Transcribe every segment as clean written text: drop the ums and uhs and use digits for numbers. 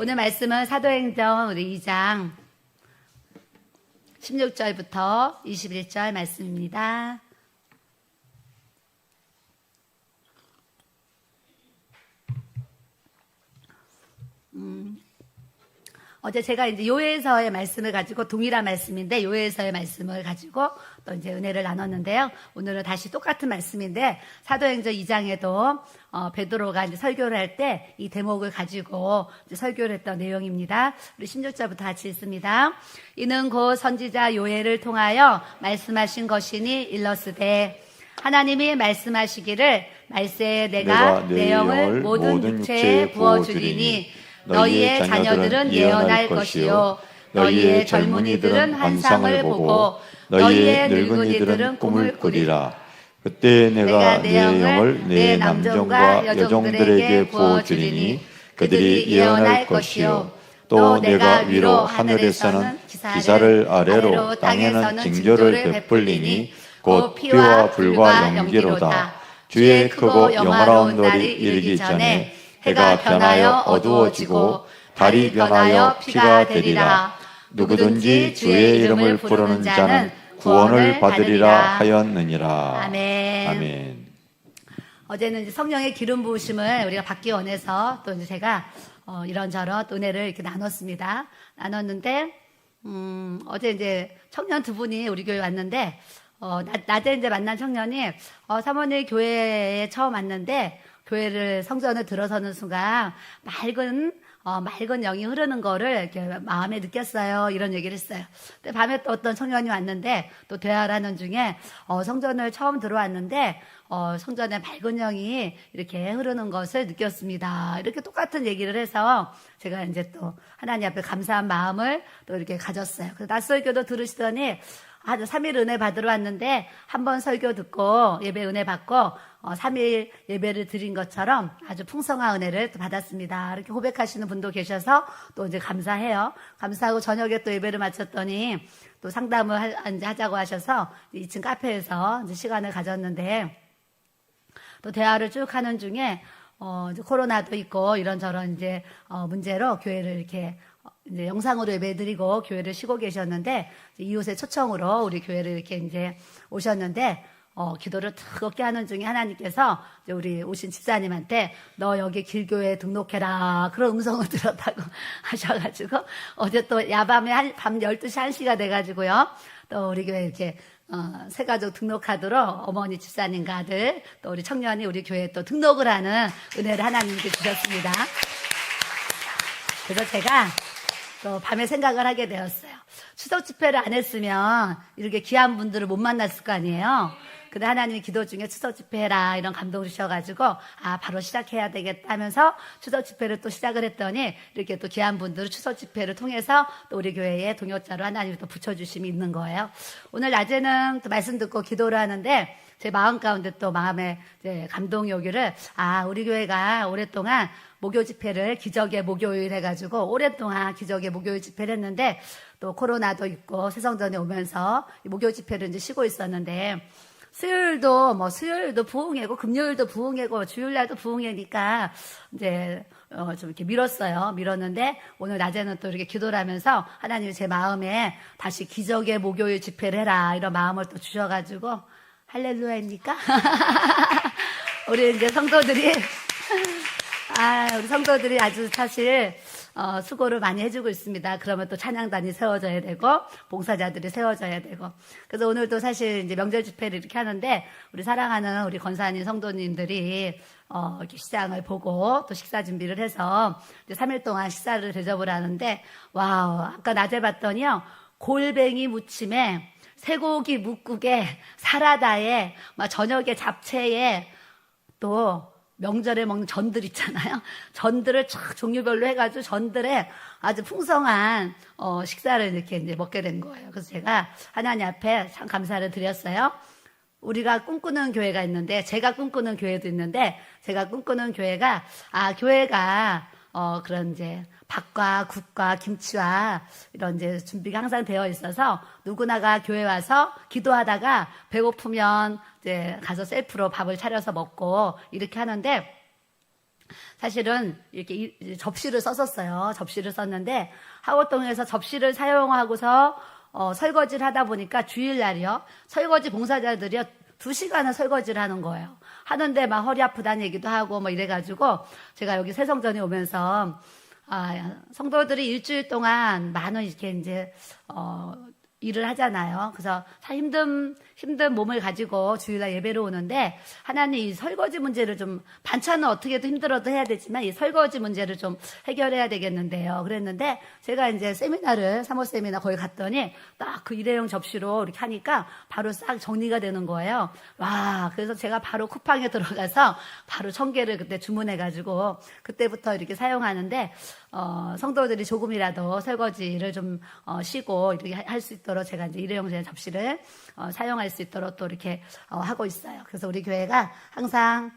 오늘 말씀은 사도행전 우리 2장 16절부터 21절 말씀입니다. 어제 제가 이제 요에서의 말씀을 가지고 동일한 말씀인데 요에서의 말씀을 가지고 또 이제 은혜를 나눴는데요. 오늘은 다시 똑같은 말씀인데 사도행전 2장에도 베드로가 이제 설교를 할 때 이 대목을 가지고 이제 설교를 했던 내용입니다. 우리 16절부터 같이 읽습니다. 이는 곧 선지자 요엘을 통하여 말씀하신 것이니 일러스되 하나님이 말씀하시기를 말세에 내가 내 영을 모든 육체에 부어주리니 너희의 자녀들은 예언할 것이요 너희의 젊은이들은 환상을 보고 너희의 늙은이들은 꿈을 꾸리라. 그때 내가 내 영을 내 남종과 여종들에게 부어주리니 그들이 예언할 것이요 또 내가 위로 하늘에서는 기사를 아래로 땅에서는 징조를 베풀리니 곧 피와 불과 연기로다. 주의 크고 영화로운 날이 이르기 전에 해가 변하여 어두워지고 달이 변하여 피가 되리라. 누구든지 주의 이름을 부르는 자는 구원을 받으리라 하였느니라. 아멘. 아멘. 어제는 이제 성령의 기름 부으심을 우리가 받기 원해서 또 이제 제가 이런저런 은혜를 이렇게 나눴는데 어제 이제 청년 두 분이 우리 교회 왔는데 낮에 이제 만난 청년이 사모님 교회에 처음 왔는데 교회를 성전을 들어서는 순간 맑은 영이 흐르는 거를 이렇게 마음에 느꼈어요. 이런 얘기를 했어요. 근데 밤에 또 어떤 청년이 왔는데 또 대화를 하는 중에 성전을 처음 들어왔는데 성전에 맑은 영이 이렇게 흐르는 것을 느꼈습니다. 이렇게 똑같은 얘기를 해서 제가 이제 또 하나님 앞에 감사한 마음을 또 이렇게 가졌어요. 그래서 낮설교도 들으시더니 3일 은혜 받으러 왔는데 한 번 설교 듣고 예배 은혜 받고 3일 예배를 드린 것처럼 아주 풍성한 은혜를 또 받았습니다. 이렇게 고백하시는 분도 계셔서 또 이제 감사해요. 감사하고 저녁에 또 예배를 마쳤더니 또 상담을 하자고 하셔서 2층 카페에서 이제 시간을 가졌는데 또 대화를 쭉 하는 중에 이제 코로나도 있고 이런저런 이제 문제로 교회를 이렇게 이제 영상으로 예배드리고 교회를 쉬고 계셨는데 이웃의 초청으로 우리 교회를 이렇게 이제 오셨는데 기도를 뜨겁게 하는 중에 하나님께서 이제 우리 오신 집사님한테 너 여기 길교회에 등록해라 그런 음성을 들었다고 하셔가지고 어제 또 야밤에 밤 12시 1시가 돼가지고요 또 우리 교회 이렇게 새 가족 등록하도록 어머니 집사님과 아들 또 우리 청년이 우리 교회에 또 등록을 하는 은혜를 하나님께 주셨습니다. 그래서 제가 또 밤에 생각을 하게 되었어요. 추석 집회를 안 했으면 이렇게 귀한 분들을 못 만났을 거 아니에요. 근데 하나님이 기도 중에 추석 집회 해라 이런 감동을 주셔가지고 바로 시작해야 되겠다 하면서 추석 집회를 또 시작을 했더니 이렇게 또 귀한 분들을 추석 집회를 통해서 또 우리 교회에 동역자로 하나님이 또 붙여주심이 있는 거예요. 오늘 낮에는 또 말씀 듣고 기도를 하는데 제 마음 가운데 또 마음에 이제 감동이 오기를 우리 교회가 오랫동안 목요 집회를 기적의 목요일 해가지고 오랫동안 기적의 목요일 집회를 했는데 또 코로나도 있고 새성전에 오면서 목요 집회를 이제 쉬고 있었는데 수요일도 부흥회고 금요일도 부흥회고 주일날도 부흥회니까 이제 좀 이렇게 밀었는데 오늘 낮에는 또 이렇게 기도를 하면서 하나님이 제 마음에 다시 기적의 목요일 집회를 해라 이런 마음을 또 주셔가지고 할렐루야입니까? 우리 이제 성도들이 우리 성도들이 아주 사실 수고를 많이 해주고 있습니다. 그러면 또 찬양단이 세워져야 되고 봉사자들이 세워져야 되고 그래서 오늘도 사실 이제 명절 집회를 이렇게 하는데 우리 사랑하는 우리 권사님 성도님들이 이렇게 시장을 보고 또 식사 준비를 해서 이제 3일 동안 식사를 대접을 하는데 와우 아까 낮에 봤더니요 골뱅이 무침에 쇠고기 묵국에 사라다에 저녁에 잡채에 또 명절에 먹는 전들 있잖아요. 전들을 쫙 종류별로 해가지고 전들에 아주 풍성한 식사를 이렇게 이제 먹게 된 거예요. 그래서 제가 하나님 앞에 참 감사를 드렸어요. 우리가 꿈꾸는 교회가 있는데 제가 꿈꾸는 교회도 있는데 제가 꿈꾸는 교회가 교회가 그런 이제 밥과 국과 김치와 이런 이제 준비가 항상 되어 있어서 누구나가 교회 와서 기도하다가 배고프면 이제 가서 셀프로 밥을 차려서 먹고 이렇게 하는데 사실은 이렇게 접시를 썼었어요. 접시를 썼는데 하월동에서 접시를 사용하고서 설거지를 하다 보니까 주일날이요. 설거지 봉사자들이요. 2시간을 설거지를 하는 거예요. 하는데 막 허리 아프다는 얘기도 하고 뭐 이래가지고 제가 여기 새성전에 오면서 성도들이 일주일 동안 많은 이렇게 이제 일을 하잖아요. 그래서 참 힘든 몸을 가지고 주일날 예배로 오는데 하나님 이 설거지 문제를 좀 반찬은 어떻게든 힘들어도 해야 되지만 이 설거지 문제를 좀 해결해야 되겠는데요. 그랬는데 제가 이제 세미나를 사모 세미나 거기 갔더니 딱 그 일회용 접시로 이렇게 하니까 바로 싹 정리가 되는 거예요. 와, 그래서 제가 바로 쿠팡에 들어가서 바로 1000개를 그때 주문해가지고 그때부터 이렇게 사용하는데 성도들이 조금이라도 설거지를 좀 쉬고 이렇게 할 수 있도록 제가 이제 일회용 접시를 사용할 수 있도록 또 이렇게 하고 있어요. 그래서 우리 교회가 항상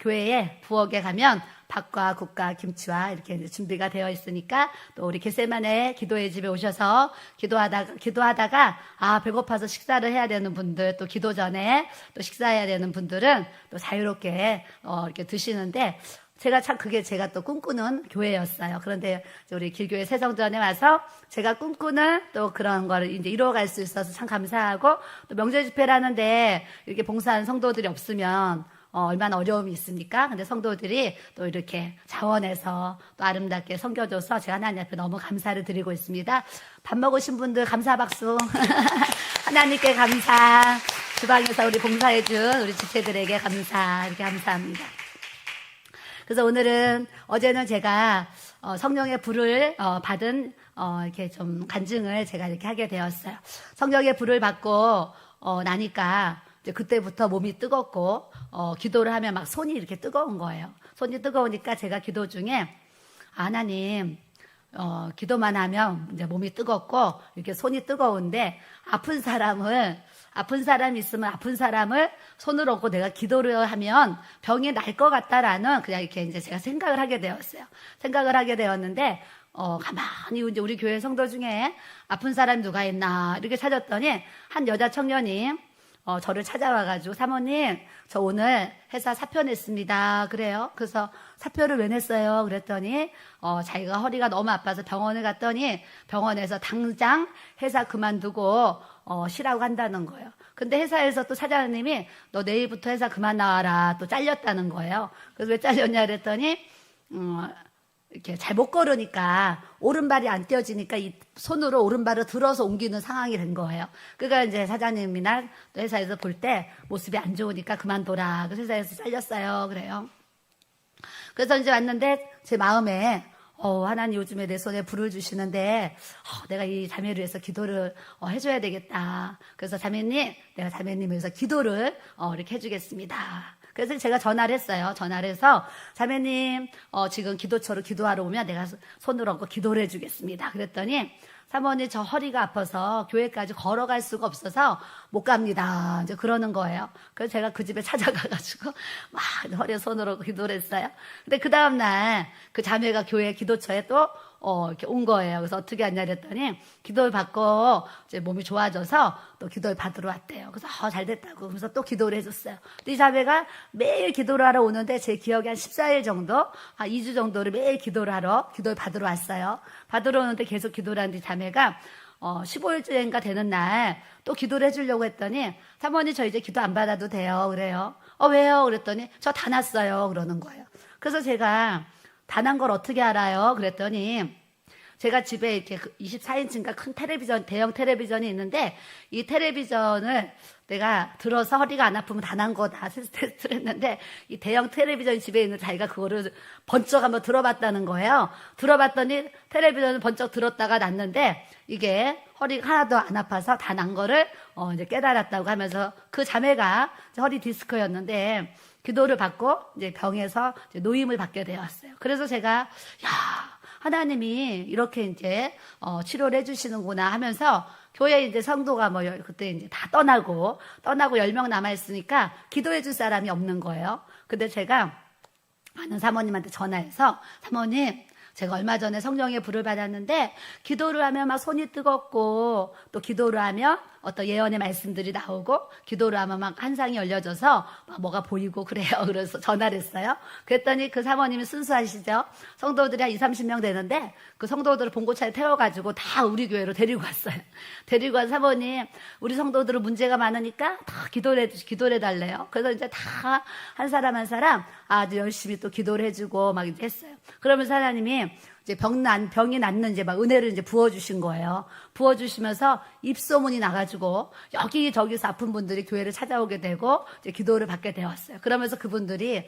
교회에 부엌에 가면 밥과 국과 김치와 이렇게 이제 준비가 되어 있으니까 또 우리 겟세마네 기도의 집에 오셔서 기도하다가 배고파서 식사를 해야 되는 분들, 또 기도 전에 또 식사해야 되는 분들은 또 자유롭게 이렇게 드시는데 제가 참 그게 제가 또 꿈꾸는 교회였어요. 그런데 우리 길교회 새성전에 와서 제가 꿈꾸는 또 그런 거를 이제 이루어갈 수 있어서 참 감사하고, 또 명절 집회라는데 이렇게 봉사하는 성도들이 없으면 얼마나 어려움이 있습니까? 근데 성도들이 또 이렇게 자원해서 또 아름답게 섬겨줘서 제가 하나님 앞에 너무 감사를 드리고 있습니다. 밥 먹으신 분들 감사 박수. 하나님께 감사. 주방에서 우리 봉사해준 우리 지체들에게 감사. 이렇게 감사합니다. 그래서 오늘은, 어제는 제가 성령의 불을 받은 이렇게 좀 간증을 제가 이렇게 하게 되었어요. 성령의 불을 받고 나니까 이제 그때부터 몸이 뜨겁고 기도를 하면 막 손이 이렇게 뜨거운 거예요. 손이 뜨거우니까 제가 기도 중에 하나님, 기도만 하면 이제 몸이 뜨겁고 이렇게 손이 뜨거운데 아픈 사람이 있으면 아픈 사람을 손으로 얻고 내가 기도를 하면 병이 날 것 같다라는 그냥 이렇게 이제 제가 생각을 하게 되었어요. 생각을 하게 되었는데 가만히 이제 우리 교회 성도 중에 아픈 사람이 누가 있나 이렇게 찾았더니 한 여자 청년이 저를 찾아와가지고 사모님, 저 오늘 회사 사표 냈습니다. 그래요. 그래서 사표를 왜 냈어요? 그랬더니 자기가 허리가 너무 아파서 병원에 갔더니 병원에서 당장 회사 그만두고 쉬라고 한다는 거예요. 근데 회사에서 또 사장님이 너 내일부터 회사 그만 나와라, 또 잘렸다는 거예요. 그래서 왜 잘렸냐 그랬더니 이렇게 잘 못 걸으니까 오른발이 안 떼어지니까 이 손으로 오른발을 들어서 옮기는 상황이 된 거예요. 그러니까 이제 사장님이나 또 회사에서 볼 때 모습이 안 좋으니까 그만둬라. 그래서 회사에서 잘렸어요. 그래요. 그래서 이제 왔는데 제 마음에 하나님 요즘에 내 손에 불을 주시는데 내가 이 자매를 위해서 기도를 해줘야 되겠다. 그래서 내가 자매님 위해서 기도를 이렇게 해주겠습니다. 그래서 제가 전화를 했어요. 전화를 해서 자매님 지금 기도처로 기도하러 오면 내가 손을 얹고 기도를 해주겠습니다. 그랬더니 사모님 저 허리가 아파서 교회까지 걸어갈 수가 없어서 못 갑니다. 이제 그러는 거예요. 그래서 제가 그 집에 찾아가가지고 막 허리에 손을 얹고 기도를 했어요. 근데 그 다음날 그 자매가 교회 기도처에 또 이렇게 온 거예요. 그래서 어떻게 하냐 그랬더니 기도를 받고 이제 몸이 좋아져서 또 기도를 받으러 왔대요. 그래서 잘 됐다고. 그래서 또 기도를 해줬어요. 이 자매가 매일 기도를 하러 오는데 제 기억에 한 14일 정도, 한 2주 정도를 매일 기도를 받으러 왔어요. 받으러 오는데 계속 기도를 하는데 자매가 15일째인가 되는 날 또 기도를 해주려고 했더니 사모님 저 이제 기도 안 받아도 돼요. 그래요. 왜요? 그랬더니 저 다 났어요. 그러는 거예요. 그래서 제가 다 난 걸 어떻게 알아요? 그랬더니 제가 집에 이렇게 24인치인가 큰 대형 텔레비전이 있는데 이 텔레비전을 내가 들어서 허리가 안 아프면 다 난 거다 테스트를 했는데 이 대형 텔레비전이 집에 있는 자기가 그거를 번쩍 한번 들어봤다는 거예요. 들어봤더니 텔레비전을 번쩍 들었다가 났는데 이게 허리가 하나도 안 아파서 다 난 거를 이제 깨달았다고 하면서 그 자매가 허리 디스크였는데 기도를 받고 이제 병에서 이제 노임을 받게 되었어요. 그래서 제가 하나님이 이렇게 이제 치료를 해주시는구나 하면서 교회 이제 성도가 그때 이제 다 떠나고 10명 남아있으니까 기도해줄 사람이 없는 거예요. 근데 제가 아는 사모님한테 전화해서 사모님 제가 얼마 전에 성령의 불을 받았는데 기도를 하면 막 손이 뜨겁고 또 기도를 하면 어떤 예언의 말씀들이 나오고 기도를 하면 막 한상이 열려져서 막 뭐가 보이고 그래요. 그래서 전화를 했어요. 그랬더니 그 사모님이 순수하시죠. 성도들이 한 30명 되는데 그 성도들을 봉고차에 태워가지고 다 우리 교회로 데리고 갔어요. 데리고 간 사모님, 우리 성도들은 문제가 많으니까 다 기도를 해달래요. 그래서 이제 다 한 사람 한 사람 아주 열심히 또 기도를 해주고 막 이제 했어요. 그러면서 하나님이 이제 병이 낫는 이제 막 은혜를 이제 부어주신 거예요. 부어주시면서 입소문이 나가지고 여기저기서 아픈 분들이 교회를 찾아오게 되고 이제 기도를 받게 되었어요. 그러면서 그분들이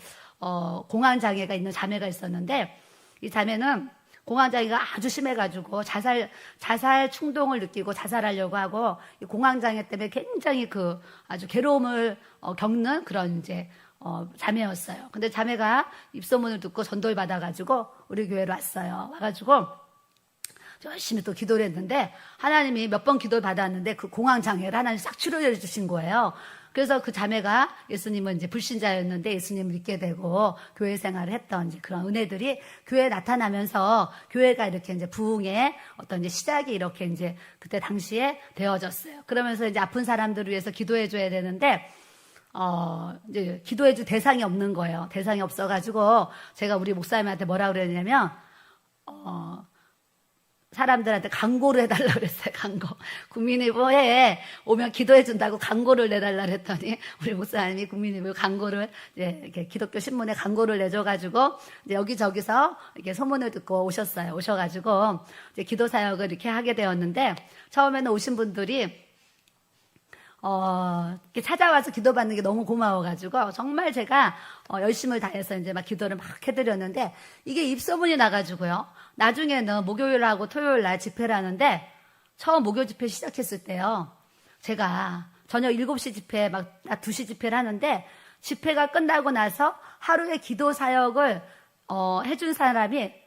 공황장애가 있는 자매가 있었는데 이 자매는 공황장애가 아주 심해가지고 자살 충동을 느끼고 자살하려고 하고 이 공황장애 때문에 굉장히 그 아주 괴로움을 겪는 그런 이제 자매였어요. 근데 자매가 입소문을 듣고 전도를 받아가지고 우리 교회로 왔어요. 와가지고 열심히 또 기도를 했는데 하나님이 몇 번 기도를 받았는데 그 공황장애를 하나님 싹 치료해 주신 거예요. 그래서 그 자매가 예수님은 이제 불신자였는데 예수님을 믿게 되고 교회 생활을 했던 이제 그런 은혜들이 교회에 나타나면서 교회가 이렇게 이제 부흥의 어떤 이제 시작이 이렇게 이제 그때 당시에 되어졌어요. 그러면서 이제 아픈 사람들을 위해서 기도해 줘야 되는데 이제 기도해줄 대상이 없는 거예요. 대상이 없어가지고 제가 우리 목사님한테 뭐라 그랬냐면 사람들한테 광고를 해달라 그랬어요. 광고. 국민일보에 오면 기도해준다고 광고를 내달라 그랬더니 우리 목사님이 국민일보 광고를 이제 이렇게 기독교 신문에 광고를 내줘가지고 이제 여기저기서 이렇게 소문을 듣고 오셨어요. 오셔가지고 이제 기도 사역을 이렇게 하게 되었는데 처음에는 오신 분들이 이렇게 찾아와서 기도받는 게 너무 고마워가지고, 정말 제가, 열심을 다해서 이제 막 기도를 막 해드렸는데, 이게 입소문이 나가지고요. 나중에는 목요일하고 토요일날 집회를 하는데, 처음 목요 집회 시작했을 때요. 제가 저녁 7시 집회, 막 2시 집회를 하는데, 집회가 끝나고 나서 하루에 기도 사역을, 해준 사람이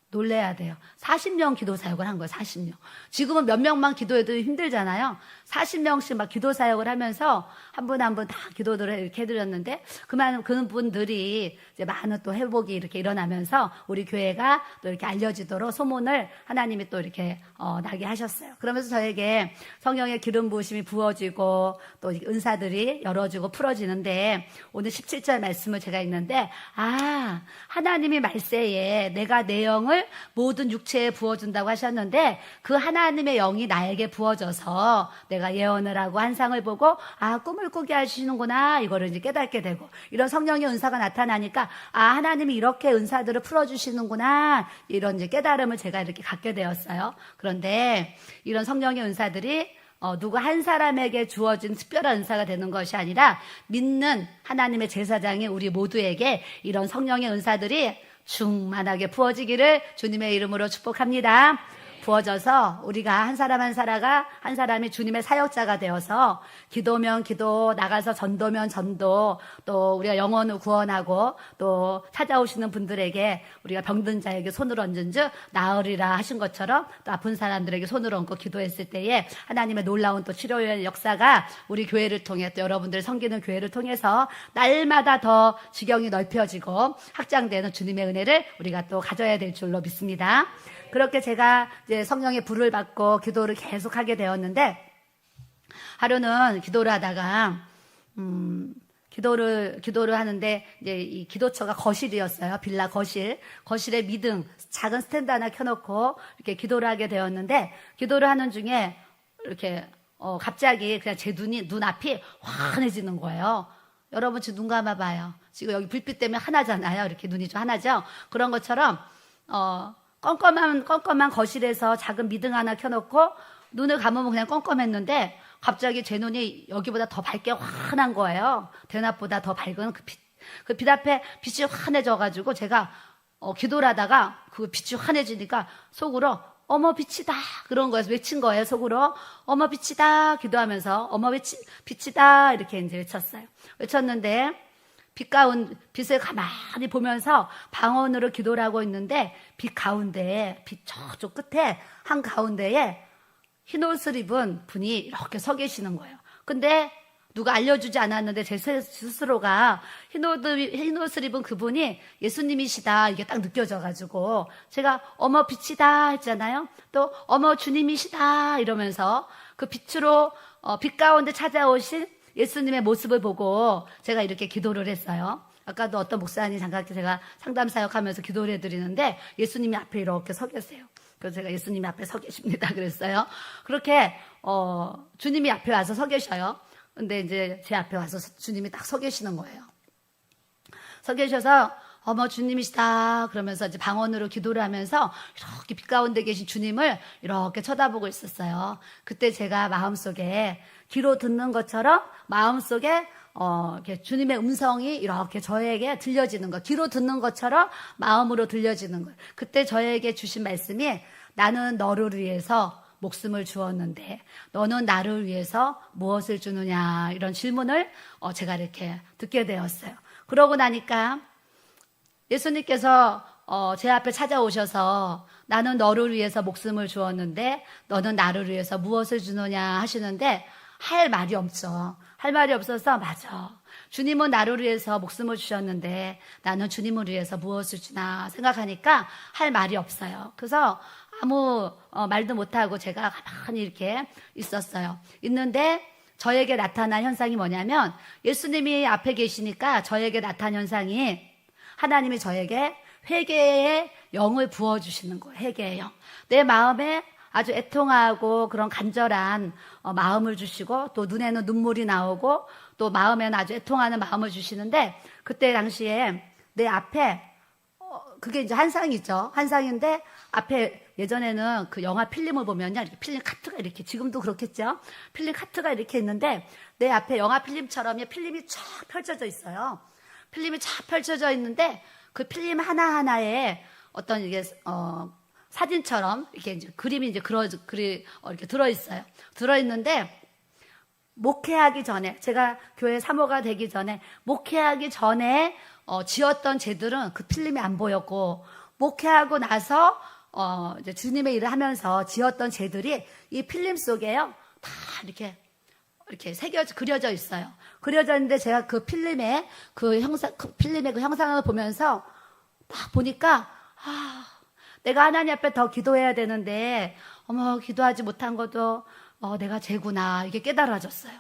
놀래야 돼요. 40명 기도 사역을 한 거예요. 40명. 지금은 몇 명만 기도해도 힘들잖아요. 40명씩 막 기도 사역을 하면서 한 분 한 분 다 기도들을 이렇게 해드렸는데 그런 분들이 이제 많은 또 회복이 이렇게 일어나면서 우리 교회가 또 이렇게 알려지도록 소문을 하나님이 또 이렇게 나게 하셨어요. 그러면서 저에게 성령의 기름 부으심이 부어지고 또 은사들이 열어지고 풀어지는데 오늘 17절 말씀을 제가 읽는데 하나님이 말세에 내가 내 영을 모든 육체에 부어준다고 하셨는데 그 하나님의 영이 나에게 부어져서 내가 예언을 하고 환상을 보고 꿈을 꾸게 하시는구나 이거를 이제 깨닫게 되고 이런 성령의 은사가 나타나니까 하나님이 이렇게 은사들을 풀어주시는구나 이런 이제 깨달음을 제가 이렇게 갖게 되었어요. 그런데 이런 성령의 은사들이 누구 한 사람에게 주어진 특별한 은사가 되는 것이 아니라 믿는 하나님의 제사장인 우리 모두에게 이런 성령의 은사들이 충만하게 부어지기를 주님의 이름으로 축복합니다. 부어져서 우리가 한 사람 한 사람이 주님의 사역자가 되어서 기도면 기도, 나가서 전도면 전도, 또 우리가 영혼을 구원하고 또 찾아오시는 분들에게 우리가 병든 자에게 손을 얹은 즉 나으리라 하신 것처럼 또 아픈 사람들에게 손을 얹고 기도했을 때에 하나님의 놀라운 또 치료의 역사가 우리 교회를 통해 또 여러분들 섬기는 교회를 통해서 날마다 더 지경이 넓혀지고 확장되는 주님의 은혜를 우리가 또 가져야 될 줄로 믿습니다. 그렇게 제가 이제 성령의 불을 받고 기도를 계속 하게 되었는데 하루는 기도를 하다가 기도를 하는데 이제 이 기도처가 거실이었어요. 빌라 거실에 미등 작은 스탠드 하나 켜놓고 이렇게 기도를 하게 되었는데 기도를 하는 중에 이렇게 갑자기 그냥 제 눈 앞이 환해지는 거예요. 여러분 지금 눈 감아봐요. 지금 여기 불빛 때문에 하나잖아요. 이렇게 눈이 좀 하나죠. 그런 것처럼 껌껌한 거실에서 작은 미등 하나 켜놓고 눈을 감으면 그냥 껌껌했는데 갑자기 제 눈이 여기보다 더 밝게 환한 거예요. 대낮보다 더 밝은 그 빛 앞에 빛이 환해져가지고 제가 기도를 하다가 그 빛이 환해지니까 속으로 어머 빛이다 그런 거에서 외친 거예요. 속으로 어머 빛이다 기도하면서 어머 빛이다 이렇게 이제 외쳤는데 빛을 가만히 보면서 방언으로 기도를 하고 있는데 빛 가운데에 빛 저쪽 끝에 한가운데에 흰 옷을 입은 분이 이렇게 서 계시는 거예요. 근데 누가 알려주지 않았는데 제 스스로가 흰 옷을 입은 그분이 예수님이시다 이게 딱 느껴져가지고 제가 어머 빛이다 했잖아요. 또 어머 주님이시다 이러면서 그 빛으로 빛 가운데 찾아오신 예수님의 모습을 보고 제가 이렇게 기도를 했어요. 아까도 어떤 목사님 잠깐 제가 상담 사역하면서 기도를 해드리는데 예수님이 앞에 이렇게 서 계세요. 그래서 제가 예수님이 앞에 서 계십니다 그랬어요. 그렇게 주님이 앞에 와서 서 계셔요. 근데 이제 제 앞에 와서 주님이 딱 서 계시는 거예요. 서 계셔서 어머 주님이시다 그러면서 이제 방언으로 기도를 하면서 이렇게 빛 가운데 계신 주님을 이렇게 쳐다보고 있었어요. 그때 제가 마음속에 귀로 듣는 것처럼 마음속에 이렇게 주님의 음성이 이렇게 저에게 들려지는 거, 귀로 듣는 것처럼 마음으로 들려지는 거예요. 그때 저에게 주신 말씀이 나는 너를 위해서 목숨을 주었는데 너는 나를 위해서 무엇을 주느냐 이런 질문을 제가 이렇게 듣게 되었어요. 그러고 나니까 예수님께서 제 앞에 찾아오셔서 나는 너를 위해서 목숨을 주었는데 너는 나를 위해서 무엇을 주느냐 하시는데 할 말이 없죠. 할 말이 없어서 맞아. 주님은 나를 위해서 목숨을 주셨는데 나는 주님을 위해서 무엇을 주나 생각하니까 할 말이 없어요. 그래서 아무 말도 못하고 제가 가만히 이렇게 있었어요. 있는데 저에게 나타난 현상이 뭐냐면 예수님이 앞에 계시니까 저에게 나타난 현상이 하나님이 저에게 회개의 영을 부어주시는 거예요. 회개의 영. 내 마음에 아주 애통하고 그런 간절한 마음을 주시고 또 눈에는 눈물이 나오고 또 마음에는 아주 애통하는 마음을 주시는데 그때 당시에 내 앞에 그게 이제 한상이죠. 한상인데 앞에 예전에는 그 영화 필름을 보면요. 이렇게 필름 카트가 이렇게 지금도 그렇겠죠. 필름 카트가 이렇게 있는데 내 앞에 영화 필름처럼 필름이 쫙 펼쳐져 있어요. 필름이 쫙 펼쳐져 있는데 그 필름 하나하나에 어떤 이게 사진처럼 이렇게 이제 그림이 이제 이렇게 들어있어요. 들어있는데 목회하기 전에 제가 교회 사모가 되기 전에 목회하기 전에 지었던 죄들은 그 필름이 안 보였고 목회하고 나서 이제 주님의 일을 하면서 지었던 죄들이 이 필름 속에요 다 이렇게 그려져 있어요. 그려져 있는데 제가 그 필름의 그 형상을 보면서 딱 보니까 내가 하나님 앞에 더 기도해야 되는데 어머 기도하지 못한 것도 내가 죄구나 이게 깨달아졌어요.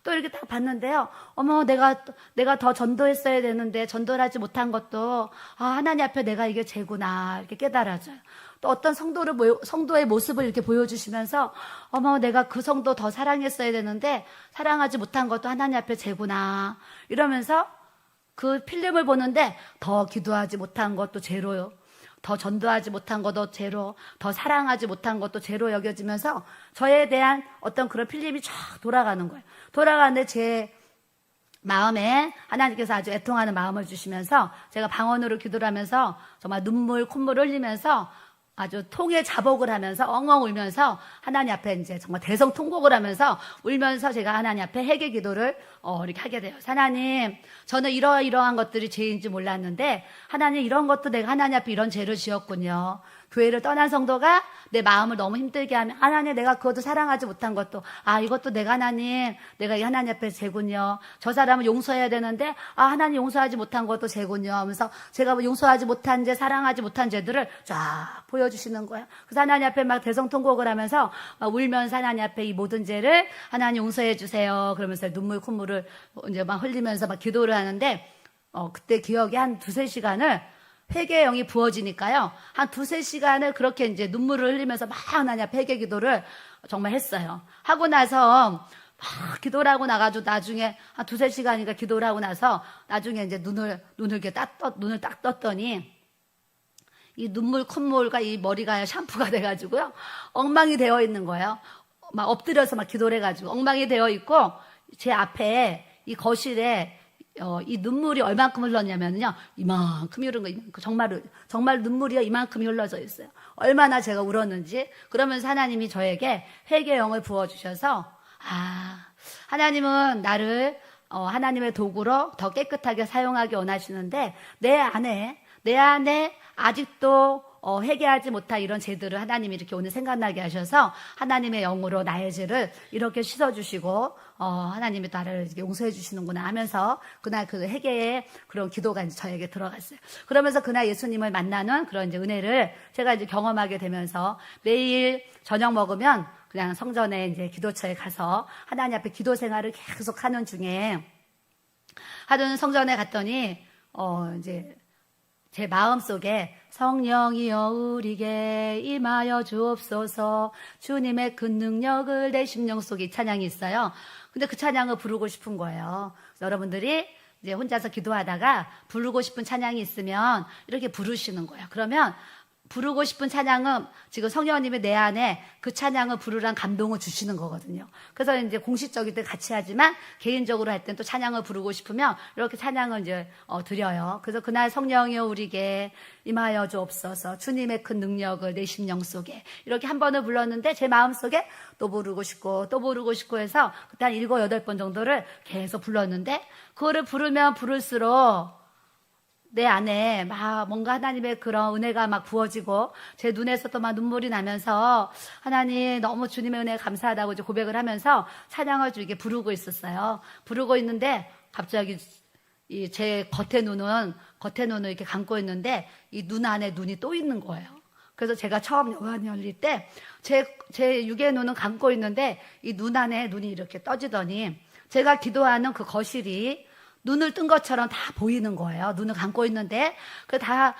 또 이렇게 딱 봤는데요. 어머 내가 더 전도했어야 되는데 전도를 하지 못한 것도 하나님 앞에 내가 이게 죄구나 이렇게 깨달아져요. 또 어떤 성도의 모습을 이렇게 보여주시면서 어머 내가 그 성도 더 사랑했어야 되는데 사랑하지 못한 것도 하나님 앞에 죄구나 이러면서 그 필름을 보는데 더 기도하지 못한 것도 죄로요. 더 전도하지 못한 것도 죄로, 더 사랑하지 못한 것도 죄로 여겨지면서 저에 대한 어떤 그런 필름이 쫙 돌아가는 거예요. 돌아가는데 제 마음에 하나님께서 아주 애통하는 마음을 주시면서 제가 방언으로 기도를 하면서 정말 눈물, 콧물 흘리면서 아주 통에 자복을 하면서 엉엉 울면서 하나님 앞에 이제 정말 대성통곡을 하면서 울면서 제가 하나님 앞에 회개 기도를 이렇게 하게 돼요. 하나님, 저는 이러한 것들이 죄인지 몰랐는데 하나님 이런 것도 내가 하나님 앞에 이런 죄를 지었군요. 교회를 떠난 성도가 내 마음을 너무 힘들게 하면 하나님 내가 그것도 사랑하지 못한 것도 이것도 내가 이 하나님 앞에 죄군요. 저 사람을 용서해야 되는데 하나님 용서하지 못한 것도 죄군요 하면서 제가 용서하지 못한 죄 사랑하지 못한 죄들을 쫙 보여주시는 거예요. 그래서 하나님 앞에 막 대성통곡을 하면서 막 울면서 하나님 앞에 이 모든 죄를 하나님 용서해 주세요 그러면서 눈물 콧물을 이제 막 흘리면서 막 기도를 하는데 그때 기억이 한 2-3시간을 회개의 영이 부어지니까요. 한 2-3시간을 그렇게 이제 눈물을 흘리면서 막 하나님 앞에 회개 기도를 정말 했어요. 하고 나서 막 기도를 하고 나가지고 나중에 한 2-3시간인가 기도를 하고 나서 나중에 이제 눈을 딱 떴더니 이 눈물 콧물과 이 머리가 샴푸가 돼가지고요. 엉망이 되어 있는 거예요. 막 엎드려서 막 기도를 해가지고 엉망이 되어 있고 제 앞에 이 거실에 이 눈물이 얼만큼 흘렀냐면요. 이만큼 흐른 거, 정말 눈물이 이만큼이 흘러져 있어요. 얼마나 제가 울었는지. 그러면서 하나님이 저에게 회개의 영을 부어주셔서, 하나님은 나를, 하나님의 도구로 더 깨끗하게 사용하기 원하시는데, 내 안에 아직도 회개하지 못한 이런 죄들을 하나님이 이렇게 오늘 생각나게 하셔서 하나님의 영으로 나의 죄를 이렇게 씻어주시고 하나님이 나를 용서해 주시는구나 하면서 그날 그 회개의 그런 기도가 이제 저에게 들어갔어요. 그러면서 그날 예수님을 만나는 그런 이제 은혜를 제가 이제 경험하게 되면서 매일 저녁 먹으면 그냥 성전에 이제 기도처에 가서 하나님 앞에 기도 생활을 계속 하는 중에 하던 성전에 갔더니 이제 제 마음속에 성령이여 우리에게 임하여 주옵소서 주님의 그 능력을 내 심령 속에 이 찬양이 있어요. 근데 그 찬양을 부르고 싶은 거예요. 여러분들이 이제 혼자서 기도하다가 부르고 싶은 찬양이 있으면 이렇게 부르시는 거예요. 그러면 부르고 싶은 찬양은 지금 성령님이 내 안에 그 찬양을 부르란 감동을 주시는 거거든요. 그래서 이제 공식적일 때 같이 하지만 개인적으로 할 땐 또 찬양을 부르고 싶으면 이렇게 찬양을 이제 드려요. 그래서 그날 성령이여 우리에게 임하여 주옵소서 주님의 큰 능력을 내 심령 속에 이렇게 한 번을 불렀는데 제 마음 속에 또 부르고 싶고 또 부르고 싶고 해서 그때 한 7, 8번 정도를 계속 불렀는데 그거를 부르면 부를수록 내 안에 막 뭔가 하나님의 그런 은혜가 막 부어지고 제 눈에서 또 막 눈물이 나면서 하나님 너무 주님의 은혜에 감사하다고 이제 고백을 하면서 찬양을 이렇게 부르고 있었어요. 부르고 있는데 갑자기 이 제 겉에 눈을 이렇게 감고 있는데 이 눈 안에 눈이 또 있는 거예요. 그래서 제가 처음 요한 열릴 때 제 육의 눈은 감고 있는데 이 눈 안에 눈이 이렇게 떠지더니 제가 기도하는 그 거실이 눈을 뜬 것처럼 다 보이는 거예요. 눈을 감고 있는데 다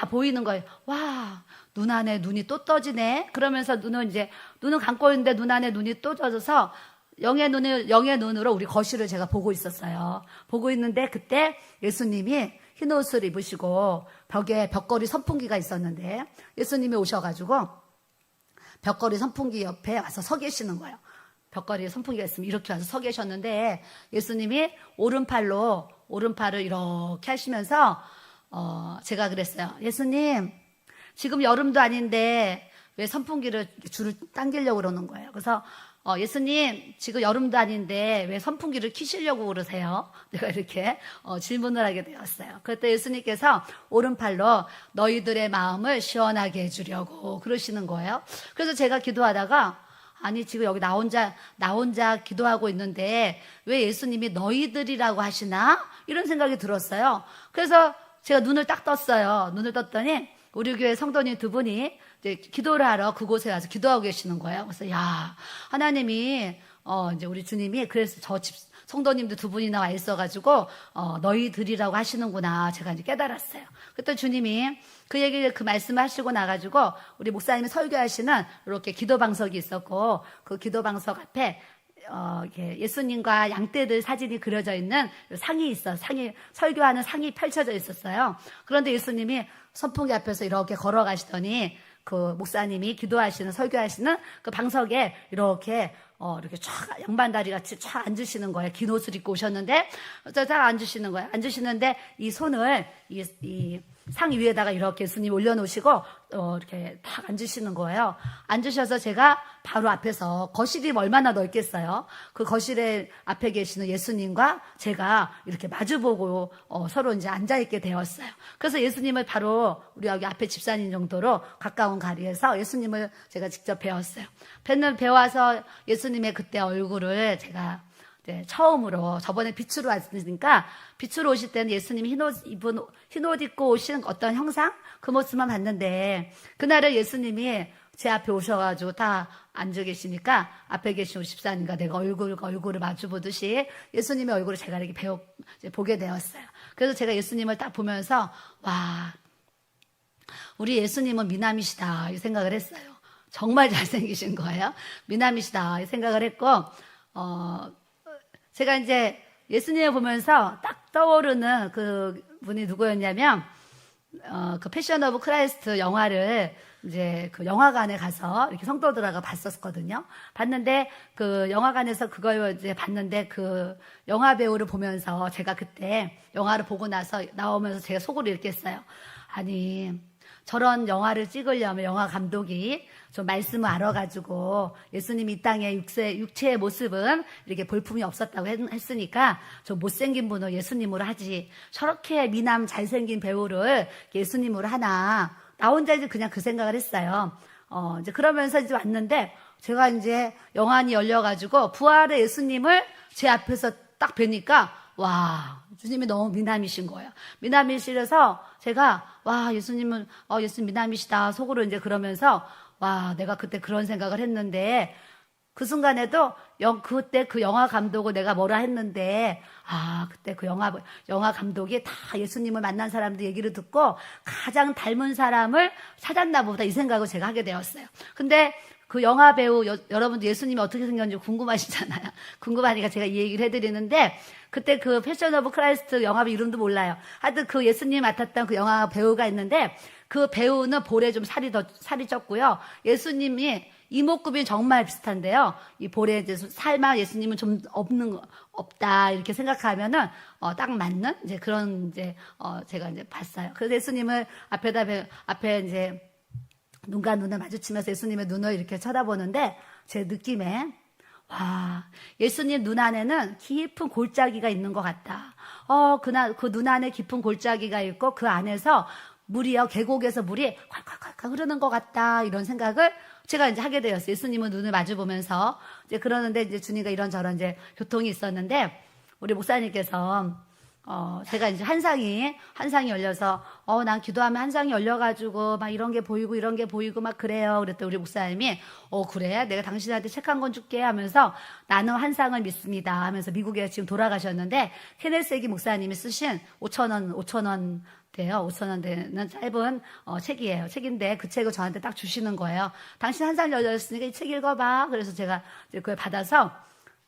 보이는 거예요. 와, 눈 안에 눈이 또 떠지네. 그러면서 눈을 감고 있는데 눈 안에 눈이 또 떠져서 영의 눈으로 우리 거실을 제가 보고 있었어요. 보고 있는데 그때 예수님이 흰 옷을 입으시고 벽에 벽걸이 선풍기가 있었는데 예수님이 오셔가지고 벽걸이 선풍기 옆에 와서 서 계시는 거예요. 벽걸이에 선풍기가 있으면 이렇게 와서 서 계셨는데 예수님이 오른팔을 이렇게 하시면서 제가 그랬어요. 예수님 지금 여름도 아닌데 왜 선풍기를 줄을 당기려고 그러는 거예요. 그래서 예수님 지금 여름도 아닌데 왜 선풍기를 켜시려고 그러세요? 내가 이렇게 질문을 하게 되었어요. 그때 예수님께서 오른팔로 너희들의 마음을 시원하게 해주려고 그러시는 거예요. 그래서 제가 기도하다가 아니 지금 여기 나 혼자 기도하고 있는데 왜 예수님이 너희들이라고 하시나? 이런 생각이 들었어요. 그래서 제가 눈을 딱 떴어요. 눈을 떴더니 우리 교회 성도님 두 분이 이제 기도를 하러 그곳에 와서 기도하고 계시는 거예요. 그래서 야 하나님이 이제 우리 주님이 그래서 저 집 성도님들 두 분이나 와 있어가지고 너희들이라고 하시는구나 제가 이제 깨달았어요. 그때 주님이 그 말씀을 하시고 나가지고 우리 목사님이 설교하시는 이렇게 기도 방석이 있었고 그 기도 방석 앞에 이렇게 예수님과 양떼들 사진이 그려져 있는 상이 설교하는 상이 펼쳐져 있었어요. 그런데 예수님이 선풍기 앞에서 이렇게 걸어가시더니 그 목사님이 설교하시는 그 방석에 이렇게 쫙 양반다리 같이 쫙 앉으시는 거예요. 긴 옷을 입고 오셨는데, 쫙 앉으시는 거예요. 앉으시는데, 이 손을, 이 상 위에다가 이렇게 예수님 올려놓으시고, 이렇게 탁 앉으시는 거예요. 앉으셔서 제가 바로 앞에서, 거실이 얼마나 넓겠어요? 그 거실에 앞에 계시는 예수님과 제가 이렇게 마주보고, 서로 이제 앉아있게 되었어요. 그래서 예수님을 바로 우리 여기 앞에 집사님 정도로 가까운 거리에서 예수님을 제가 직접 배웠어요. 배워서 예수님의 그때 얼굴을 제가 처음으로 저번에 빛으로 왔으니까 빛으로 오실 때는 예수님이 흰 옷 입고 오신 어떤 형상 그 모습만 봤는데 그날은 예수님이 제 앞에 오셔가지고 다 앉아 계시니까 앞에 계신 우리 집사님과 내가 얼굴을 마주 보듯이 예수님의 얼굴을 제가 이렇게 보게 되었어요. 그래서 제가 예수님을 딱 보면서 와 우리 예수님은 미남이시다 이 생각을 했어요. 정말 잘생기신 거예요. 미남이시다 이 생각을 했고 제가 이제 예수님을 보면서 딱 떠오르는 그 분이 누구였냐면, 그 패션 오브 크라이스트 영화를 이제 그 영화관에 가서 이렇게 성도들하고 봤었거든요. 봤는데 그 영화관에서 그걸 이제 봤는데 그 영화 배우를 보면서 제가 그때 영화를 보고 나서 나오면서 제가 속으로 이렇게 했어요. 아니, 저런 영화를 찍으려면 영화 감독이 좀 말씀을 알아가지고 예수님이 이 땅의 육체의 모습은 이렇게 볼품이 없었다고 했으니까 좀 못생긴 분을 예수님으로 하지 저렇게 미남 잘생긴 배우를 예수님으로 하나 나 혼자 이제 그냥 그 생각을 했어요. 이제 그러면서 이제 왔는데 제가 이제 영안이 열려가지고 부활의 예수님을 제 앞에서 딱 뵈니까 와, 주님이 너무 미남이신 거예요. 미남이시라서 제가 와, 예수님은 예수님 미남이시다 속으로 이제 그러면서 와, 내가 그때 그런 생각을 했는데 그 순간에도 그때 그 영화 감독을 내가 뭐라 했는데 그때 그 영화 감독이 다 예수님을 만난 사람들 얘기를 듣고 가장 닮은 사람을 찾았나 보다 이 생각을 제가 하게 되었어요. 근데 그 영화 배우 여러분들 예수님이 어떻게 생겼는지 궁금하시잖아요. 궁금하니까 제가 이 얘기를 해드리는데 그때 그 패션 오브 크라이스트 영화 이름도 몰라요. 하여튼 그 예수님 맡았던 그 영화 배우가 있는데 그 배우는 볼에 좀 살이 쪘고요. 예수님이 이목구비 정말 비슷한데요. 이 볼에 이제 살만 예수님은 좀 없다 이렇게 생각하면은 딱 맞는 이제 그런 이제 제가 이제 봤어요. 그래서 예수님을 앞에 이제 눈과 눈을 마주치면서 예수님의 눈을 이렇게 쳐다보는데 제 느낌에 와, 예수님 눈 안에는 깊은 골짜기가 있는 것 같다. 그 눈 안에 깊은 골짜기가 있고 그 안에서 물이요, 계곡에서 물이 콸콸콸 흐르는 것 같다. 이런 생각을 제가 이제 하게 되었어요. 예수님은 눈을 마주 보면서 이제 그러는데 이제 주님과 이런저런 이제 교통이 있었는데 우리 목사님께서 제가 이제 한상이 열려서 난 기도하면 한상이 열려가지고 막 이런 게 보이고 막 그래요. 그랬더니 우리 목사님이 그래 내가 당신한테 책 한 권 줄게 하면서 나는 한상을 믿습니다 하면서 미국에 지금 돌아가셨는데 케네스 해기 목사님이 쓰신 5,000원 돼요. 5,000원 되는 짧은 책이에요. 책인데 그 책을 저한테 딱 주시는 거예요. 당신 한상 열렸으니까 이 책 읽어봐. 그래서 제가 이제 그걸 받아서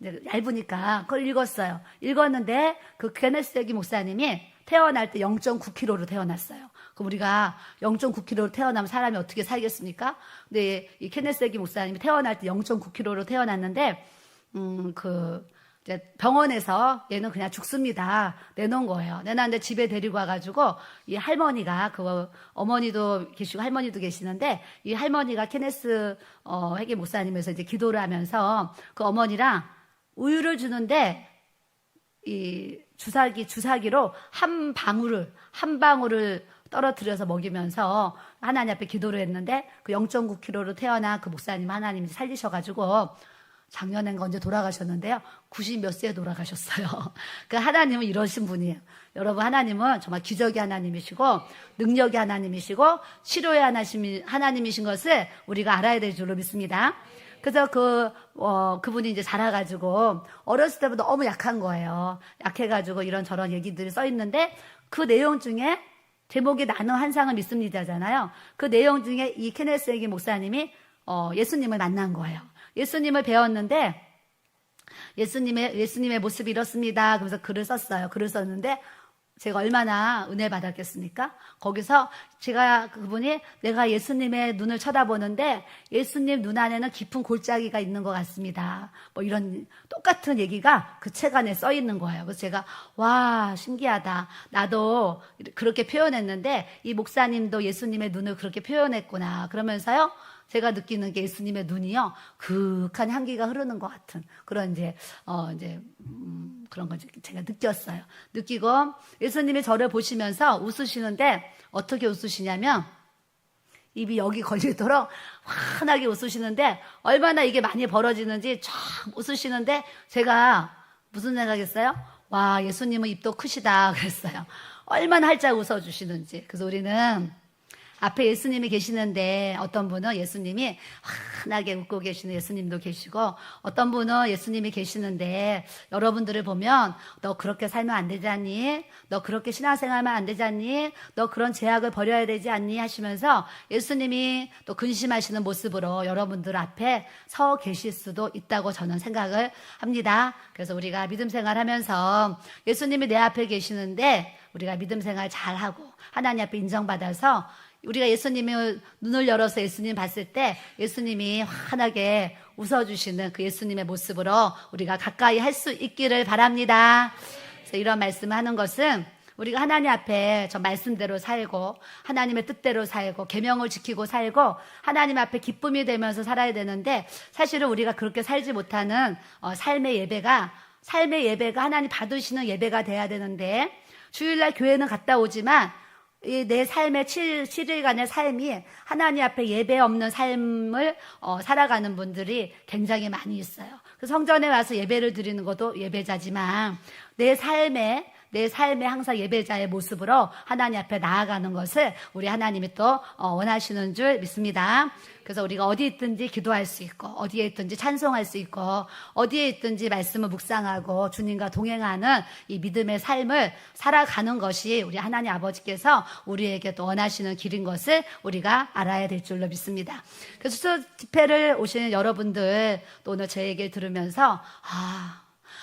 얇으니까 그걸 읽었어요. 읽었는데 그 케네스 해기 목사님이 태어날 때 0.9kg로 태어났어요. 그럼 우리가 0.9kg로 태어나면 사람이 어떻게 살겠습니까? 근데 이 케네스 해기 목사님이 태어날 때 0.9kg로 태어났는데 이제 병원에서 얘는 그냥 죽습니다. 내놓은 거예요. 내놨는데 집에 데리고 와가지고 이 할머니가 어머니도 계시고 할머니도 계시는데 이 할머니가 케네스 해기 목사님에서 이제 기도를 하면서 그 어머니랑 우유를 주는데 이 주사기로 한 방울을 떨어뜨려서 먹이면서 하나님 앞에 기도를 했는데 그 0.9kg로 태어난 그 목사님 하나님이 살리셔가지고 작년엔가 언제 돌아가셨는데요. 90 몇 세에 돌아가셨어요. 그 하나님은 이러신 분이에요. 여러분 하나님은 정말 기적의 하나님이시고 능력의 하나님이시고 치료의 하나님이신 것을 우리가 알아야 될 줄로 믿습니다. 그래서 그분이 이제 자라가지고 어렸을 때부터 너무 약한 거예요. 약해가지고 이런저런 얘기들이 써 있는데 그 내용 중에 제목이 나는 한상을 믿습니다잖아요. 그 내용 중에 이 케네스 해기 목사님이 예수님을 만난 거예요. 예수님을 배웠는데 예수님의 모습이 이렇습니다. 그래서 글을 썼어요. 글을 썼는데 제가 얼마나 은혜 받았겠습니까? 거기서 그분이 내가 예수님의 눈을 쳐다보는데 예수님 눈 안에는 깊은 골짜기가 있는 것 같습니다. 뭐 이런 똑같은 얘기가 그 책 안에 써 있는 거예요. 그래서 제가 와 신기하다. 나도 그렇게 표현했는데 이 목사님도 예수님의 눈을 그렇게 표현했구나. 그러면서요. 제가 느끼는 게 예수님의 눈이요, 극한 향기가 흐르는 것 같은 그런 그런 걸 제가 느꼈어요. 느끼고 예수님이 저를 보시면서 웃으시는데 어떻게 웃으시냐면 입이 여기 걸리도록 환하게 웃으시는데 얼마나 이게 많이 벌어지는지 쫙 웃으시는데 제가 무슨 생각했어요? 와, 예수님은 입도 크시다 그랬어요. 얼마나 활짝 웃어주시는지. 그래서 우리는 앞에 예수님이 계시는데 어떤 분은 예수님이 환하게 웃고 계시는 예수님도 계시고 어떤 분은 예수님이 계시는데 여러분들을 보면 너 그렇게 살면 안 되지 않니? 너 그렇게 신앙생활하면 안 되지 않니? 너 그런 제약을 버려야 되지 않니? 하시면서 예수님이 또 근심하시는 모습으로 여러분들 앞에 서 계실 수도 있다고 저는 생각을 합니다. 그래서 우리가 믿음 생활하면서 예수님이 내 앞에 계시는데 우리가 믿음 생활 잘하고 하나님 앞에 인정받아서 우리가 예수님의 눈을 열어서 예수님 봤을 때 예수님이 환하게 웃어주시는 그 예수님의 모습으로 우리가 가까이 할 수 있기를 바랍니다. 그래서 이런 말씀을 하는 것은 우리가 하나님 앞에 저 말씀대로 살고 하나님의 뜻대로 살고 계명을 지키고 살고 하나님 앞에 기쁨이 되면서 살아야 되는데 사실은 우리가 그렇게 살지 못하는 삶의 예배가 하나님 받으시는 예배가 돼야 되는데 주일날 교회는 갔다 오지만 이 내 삶의 7일간의 삶이 하나님 앞에 예배 없는 삶을 살아가는 분들이 굉장히 많이 있어요. 그 성전에 와서 예배를 드리는 것도 예배자지만 내 삶에 항상 예배자의 모습으로 하나님 앞에 나아가는 것을 우리 하나님이 또 원하시는 줄 믿습니다. 그래서 우리가 어디 있든지 기도할 수 있고, 어디에 있든지 찬송할 수 있고, 어디에 있든지 말씀을 묵상하고 주님과 동행하는 이 믿음의 삶을 살아가는 것이 우리 하나님 아버지께서 우리에게 또 원하시는 길인 것을 우리가 알아야 될 줄로 믿습니다. 그래서 추석 집회를 오시는 여러분들 또 오늘 제 얘기를 들으면서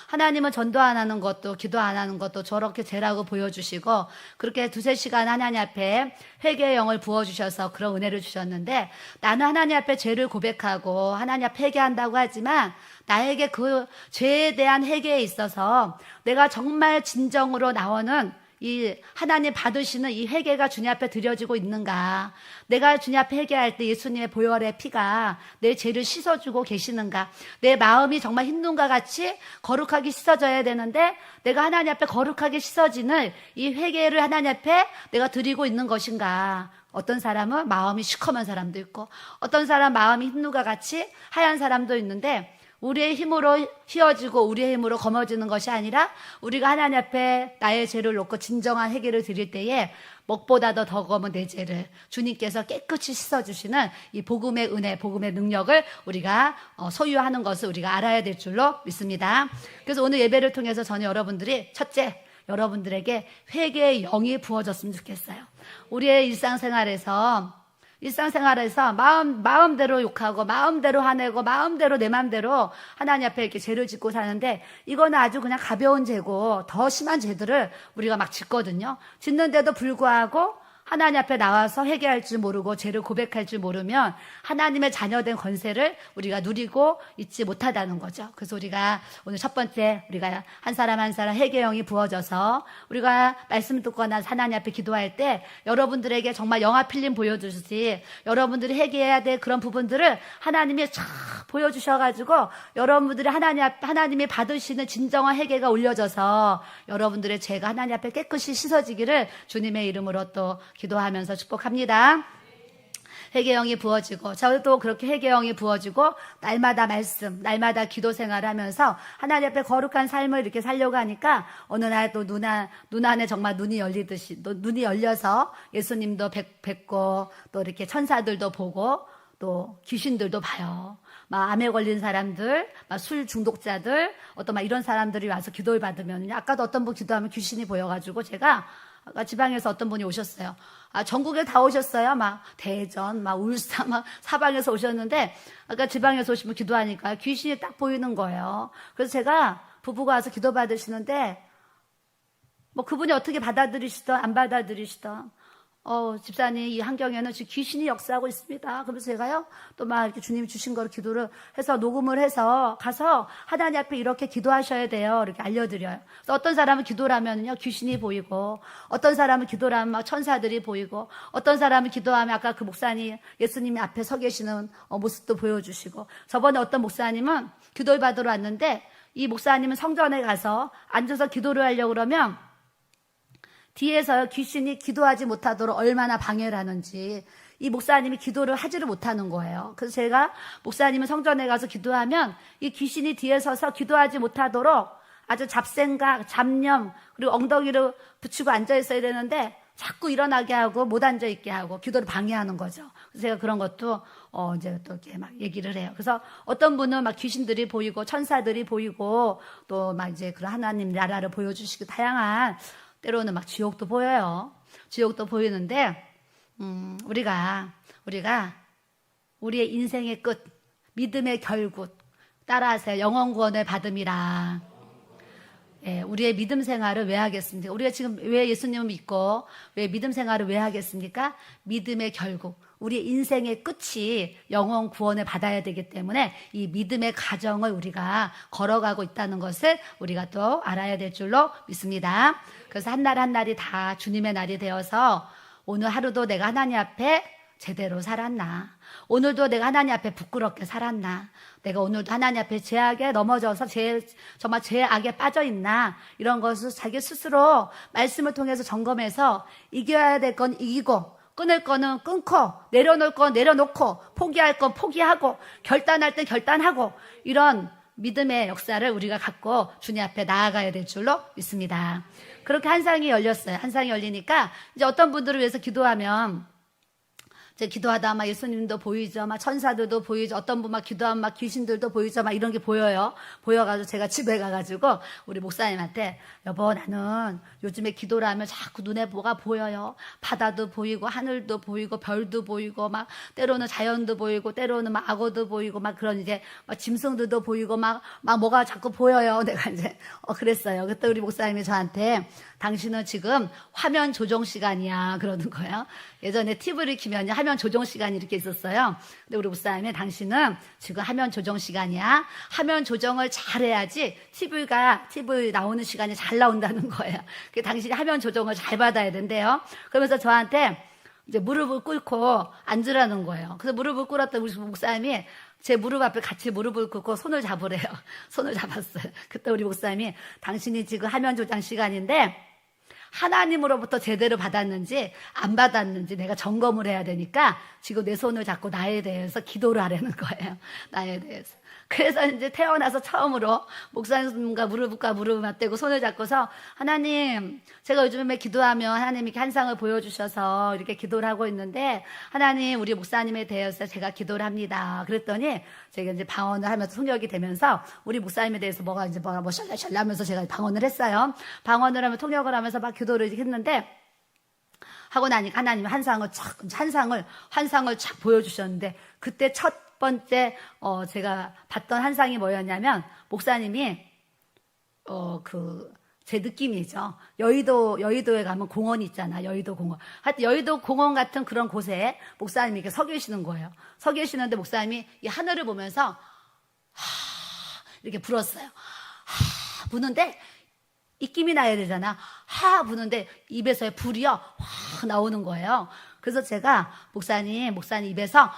하나님은 전도 안 하는 것도 기도 안 하는 것도 저렇게 죄라고 보여주시고 그렇게 2-3시간 하나님 앞에 회개의 영을 부어주셔서 그런 은혜를 주셨는데 나는 하나님 앞에 죄를 고백하고 하나님 앞에 회개한다고 하지만 나에게 그 죄에 대한 회개에 있어서 내가 정말 진정으로 나오는 이 하나님 받으시는 이 회개가 주님 앞에 드려지고 있는가? 내가 주님 앞에 회개할 때 예수님의 보혈의 피가 내 죄를 씻어주고 계시는가? 내 마음이 정말 흰눈과 같이 거룩하게 씻어져야 되는데 내가 하나님 앞에 거룩하게 씻어지는 이 회개를 하나님 앞에 내가 드리고 있는 것인가? 어떤 사람은 마음이 시커먼 사람도 있고 어떤 사람 마음이 흰눈과 같이 하얀 사람도 있는데 우리의 힘으로 휘어지고 우리의 힘으로 거머쥐는 것이 아니라 우리가 하나님 앞에 나의 죄를 놓고 진정한 회개를 드릴 때에 먹보다도 더 검은 내 죄를 주님께서 깨끗이 씻어주시는 이 복음의 은혜, 복음의 능력을 우리가 소유하는 것을 우리가 알아야 될 줄로 믿습니다. 그래서 오늘 예배를 통해서 저는 여러분들이 첫째, 여러분들에게 회개의 영이 부어졌으면 좋겠어요. 우리의 일상생활에서 마음대로 욕하고 마음대로 화내고 마음대로 내 마음대로 하나님 앞에 이렇게 죄를 짓고 사는데 이거는 아주 그냥 가벼운 죄고 더 심한 죄들을 우리가 막 짓거든요. 짓는데도 불구하고 하나님 앞에 나와서 회개할 줄 모르고 죄를 고백할 줄 모르면 하나님의 자녀된 권세를 우리가 누리고 있지 못하다는 거죠. 그래서 우리가 오늘 첫 번째 우리가 한 사람 한 사람 회개의 영이 부어져서 우리가 말씀 듣거나 하나님 앞에 기도할 때 여러분들에게 정말 영화 필름 보여주듯이 여러분들이 회개해야 될 그런 부분들을 하나님이 쫙 보여주셔가지고 여러분들이 하나님이 받으시는 진정한 회개가 올려져서 여러분들의 죄가 하나님 앞에 깨끗이 씻어지기를 주님의 이름으로 또 기도하면서 축복합니다. 회개영이 부어지고 저도 그렇게 회개영이 부어지고 날마다 말씀, 날마다 기도 생활을 하면서 하나님 앞에 거룩한 삶을 이렇게 살려고 하니까 어느 날 또 눈 안에 정말 눈이 열리듯이 눈이 열려서 예수님도 뵙고 또 이렇게 천사들도 보고 또 귀신들도 봐요. 막 암에 걸린 사람들, 막 술 중독자들, 어떤 막 이런 사람들이 와서 기도를 받으면 아까도 어떤 분 기도하면 귀신이 보여가지고 제가 아까 지방에서 어떤 분이 오셨어요. 전국에 다 오셨어요. 막 대전, 막 울산, 막 사방에서 오셨는데 아까 지방에서 오시면 기도하니까 귀신이 딱 보이는 거예요. 그래서 제가 부부가 와서 기도 받으시는데 뭐 그분이 어떻게 받아들이시던 안 받아들이시던 집사님 이 환경에는 지금 귀신이 역사하고 있습니다. 그러면서 제가요 또 막 이렇게 주님이 주신 거를 기도를 해서 녹음을 해서 가서 하나님 앞에 이렇게 기도하셔야 돼요. 이렇게 알려드려요. 그래서 어떤 사람은 기도를 하면요 귀신이 보이고 어떤 사람은 기도를 하면 막 천사들이 보이고 어떤 사람은 기도하면 아까 그 목사님 예수님이 앞에 서 계시는 모습도 보여주시고 저번에 어떤 목사님은 기도를 받으러 왔는데 이 목사님은 성전에 가서 앉아서 기도를 하려고 그러면 뒤에서 귀신이 기도하지 못하도록 얼마나 방해를 하는지 이 목사님이 기도를 하지를 못하는 거예요. 그래서 제가 목사님은 성전에 가서 기도하면 이 귀신이 뒤에 서서 기도하지 못하도록 아주 잡생각, 잡념 그리고 엉덩이를 붙이고 앉아 있어야 되는데 자꾸 일어나게 하고 못 앉아 있게 하고 기도를 방해하는 거죠. 그래서 제가 그런 것도 이제 또 이렇게 막 얘기를 해요. 그래서 어떤 분은 막 귀신들이 보이고 천사들이 보이고 또 막 이제 그런 하나님 나라를 보여주시고 다양한 때로는 막 지옥도 보여요. 지옥도 보이는데 우리가 우리의 인생의 끝, 믿음의 결국 따라하세요. 영원 구원을 받음이라. 예, 우리의 믿음 생활을 왜 하겠습니까? 우리가 지금 왜 예수님을 믿고 왜 믿음 생활을 왜 하겠습니까? 믿음의 결국, 우리의 인생의 끝이 영원 구원을 받아야 되기 때문에 이 믿음의 가정을 우리가 걸어가고 있다는 것을 우리가 또 알아야 될 줄로 믿습니다. 그래서 한 날 한 날이 다 주님의 날이 되어서 오늘 하루도 내가 하나님 앞에 제대로 살았나? 오늘도 내가 하나님 앞에 부끄럽게 살았나? 내가 오늘도 하나님 앞에 죄악에 넘어져서 정말 죄악에 빠져 있나? 이런 것을 자기 스스로 말씀을 통해서 점검해서 이겨야 될 건 이기고, 끊을 거는 끊고, 내려놓을 건 내려놓고, 포기할 건 포기하고, 결단할 땐 결단하고, 이런 믿음의 역사를 우리가 갖고 주님 앞에 나아가야 될 줄로 믿습니다. 그렇게 한상이 열렸어요. 한상이 열리니까 이제 어떤 분들을 위해서 기도하면, 이제 기도하다 막 예수님도 보이죠. 막 천사들도 보이죠. 어떤 분 막 기도하면 막 귀신들도 보이죠. 막 이런 게 보여요. 보여가지고 제가 집에 가가지고 우리 목사님한테, 여보, 나는 요즘에 기도를 하면 자꾸 눈에 뭐가 보여요. 바다도 보이고 하늘도 보이고 별도 보이고 막 때로는 자연도 보이고 때로는 막 악어도 보이고 막 그런 이제 막 짐승들도 보이고 막 뭐가 자꾸 보여요. 내가 이제 그랬어요. 그때 우리 목사님이 저한테, 당신은 지금 화면 조정 시간이야 그러는 거예요. 예전에 TV를 키면 화면 조정 시간이 이렇게 있었어요. 근데 우리 목사님이, 당신은 지금 화면 조정 시간이야. 화면 조정을 잘해야지 TV 나오는 시간이 잘 나온다는 거예요. 당신이 화면 조정을 잘 받아야 된대요. 그러면서 저한테 이제 무릎을 꿇고 앉으라는 거예요. 그래서 무릎을 꿇었던 우리 목사님이 제 무릎 앞에 같이 무릎을 꿇고 손을 잡으래요. 손을 잡았어요. 그때 우리 목사님이, 당신이 지금 화면 조정 시간인데 하나님으로부터 제대로 받았는지 안 받았는지 내가 점검을 해야 되니까 지금 내 손을 잡고 나에 대해서 기도를 하라는 거예요. 나에 대해서. 그래서 이제 태어나서 처음으로 목사님과 무릎을 맞대고 손을 잡고서, 하나님, 제가 요즘에 기도하면 하나님이 이렇게 한상을 보여주셔서 이렇게 기도를 하고 있는데, 하나님, 우리 목사님에 대해서 제가 기도를 합니다. 그랬더니 제가 이제 방언을 하면서 통역이 되면서 우리 목사님에 대해서 뭐가 샬랄샬랄 하면서 제가 방언을 했어요. 방언을 하면 통역을 하면서 막 기도를 했는데, 하고 나니까 하나님이 환상을 착 보여주셨는데, 그때 첫 번째 제가 봤던 환상이 뭐였냐면, 목사님이 제 느낌이죠. 여의도에 가면 공원이 있잖아. 여의도 공원. 하여튼 여의도 공원 같은 그런 곳에 목사님이 이렇게 서 계시는 거예요. 서 계시는데 목사님이 이 하늘을 보면서 이렇게 불었어요. 부는데 입김이 나야 되잖아. 부는데 입에서의 불이요 확 나오는 거예요. 그래서 제가, 목사님 입에서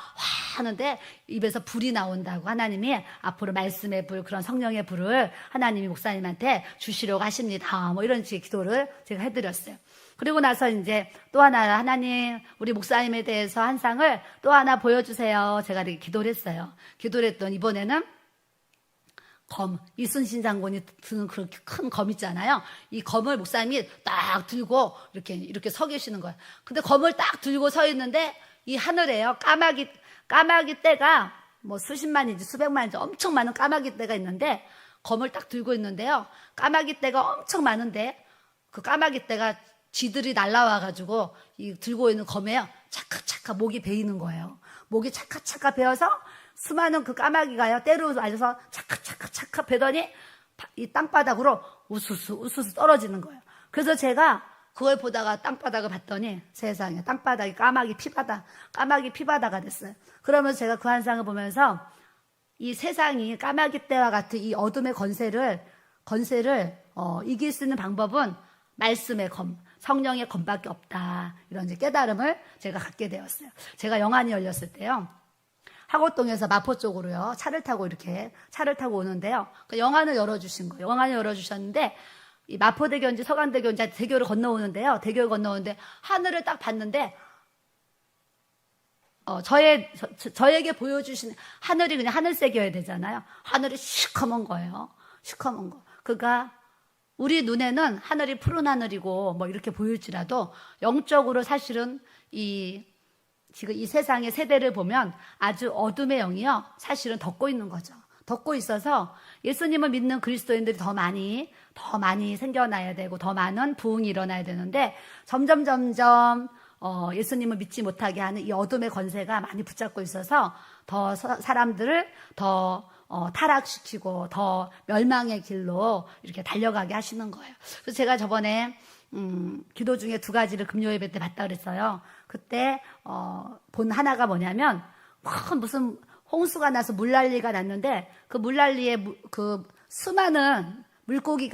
하는데 입에서 불이 나온다고, 하나님이 앞으로 말씀의 불, 그런 성령의 불을 하나님이 목사님한테 주시려고 하십니다. 뭐 이런 식의 기도를 제가 해드렸어요. 그리고 나서 이제 또 하나, 하나님, 우리 목사님에 대해서 한상을 또 하나 보여주세요. 제가 이렇게 기도를 했어요. 기도를 했더니 이번에는 이순신 장군이 드는 그렇게 큰 검 있잖아요. 이 검을 목사님이 딱 들고 이렇게 서 계시는 거예요. 근데 검을 딱 들고 서 있는데 이 하늘에요, 까마귀 떼가 뭐 수십만인지 수백만인지 엄청 많은 까마귀 떼가 있는데, 검을 딱 들고 있는데요, 까마귀 떼가 엄청 많은데 그 까마귀 떼가 쥐들이 날라와가지고 이 들고 있는 검에요, 차카차카 목이 베이는 거예요. 목이 차카차카 베어서 수많은 그 까마귀가요, 때로 맞아서 차카차카 베더니 이 땅바닥으로 우수수 떨어지는 거예요. 그래서 제가 그걸 보다가 땅바닥을 봤더니 세상에 땅바닥이 까마귀 피바다가 됐어요. 그러면서 제가 그 한상을 보면서 이 세상이 까마귀 떼와 같은 이 어둠의 건세를 이길 수 있는 방법은 말씀의 검, 성령의 검밖에 없다. 이런 이제 깨달음을 제가 갖게 되었어요. 제가 영안이 열렸을 때요, 하곡동에서 마포 쪽으로요, 차를 타고 오는데요, 그 영안을 열어주신 거예요. 영안을 열어주셨는데, 이 마포대교인지 서간대교인지 대교를 건너오는데요, 대교를 건너오는데 하늘을 딱 봤는데, 저에게 보여주신 하늘이 그냥 하늘색이어야 되잖아요. 하늘이 시커먼 거예요. 시커먼 거. 그러니까 우리 눈에는 하늘이 푸른 하늘이고 뭐 이렇게 보일지라도 영적으로 사실은 지금 이 세상의 세대를 보면 아주 어둠의 영이요, 사실은 덮고 있는 거죠. 덮고 있어서 예수님을 믿는 그리스도인들이 더 많이 생겨나야 되고 더 많은 부흥이 일어나야 되는데, 점점 예수님을 믿지 못하게 하는 이 어둠의 권세가 많이 붙잡고 있어서 더 사람들을 더 타락시키고 더 멸망의 길로 이렇게 달려가게 하시는 거예요. 그래서 제가 저번에 기도 중에 2가지를 금요 예배 때 봤다 그랬어요. 그때 본 하나가 뭐냐면, 무슨 홍수가 나서 물난리가 났는데, 그 물난리에 그 수많은 물고기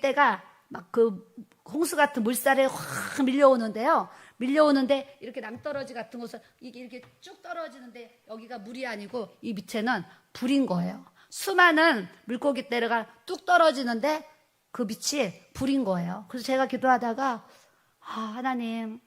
떼가 막 그 홍수 같은 물살에 확 밀려오는데요. 밀려오는데 이렇게 낭떠러지 같은 곳은 이게 이렇게 쭉 떨어지는데 여기가 물이 아니고 이 밑에는 불인 거예요. 수많은 물고기 떼가 뚝 떨어지는데 그 밑이 불인 거예요. 그래서 제가 기도하다가 하나님,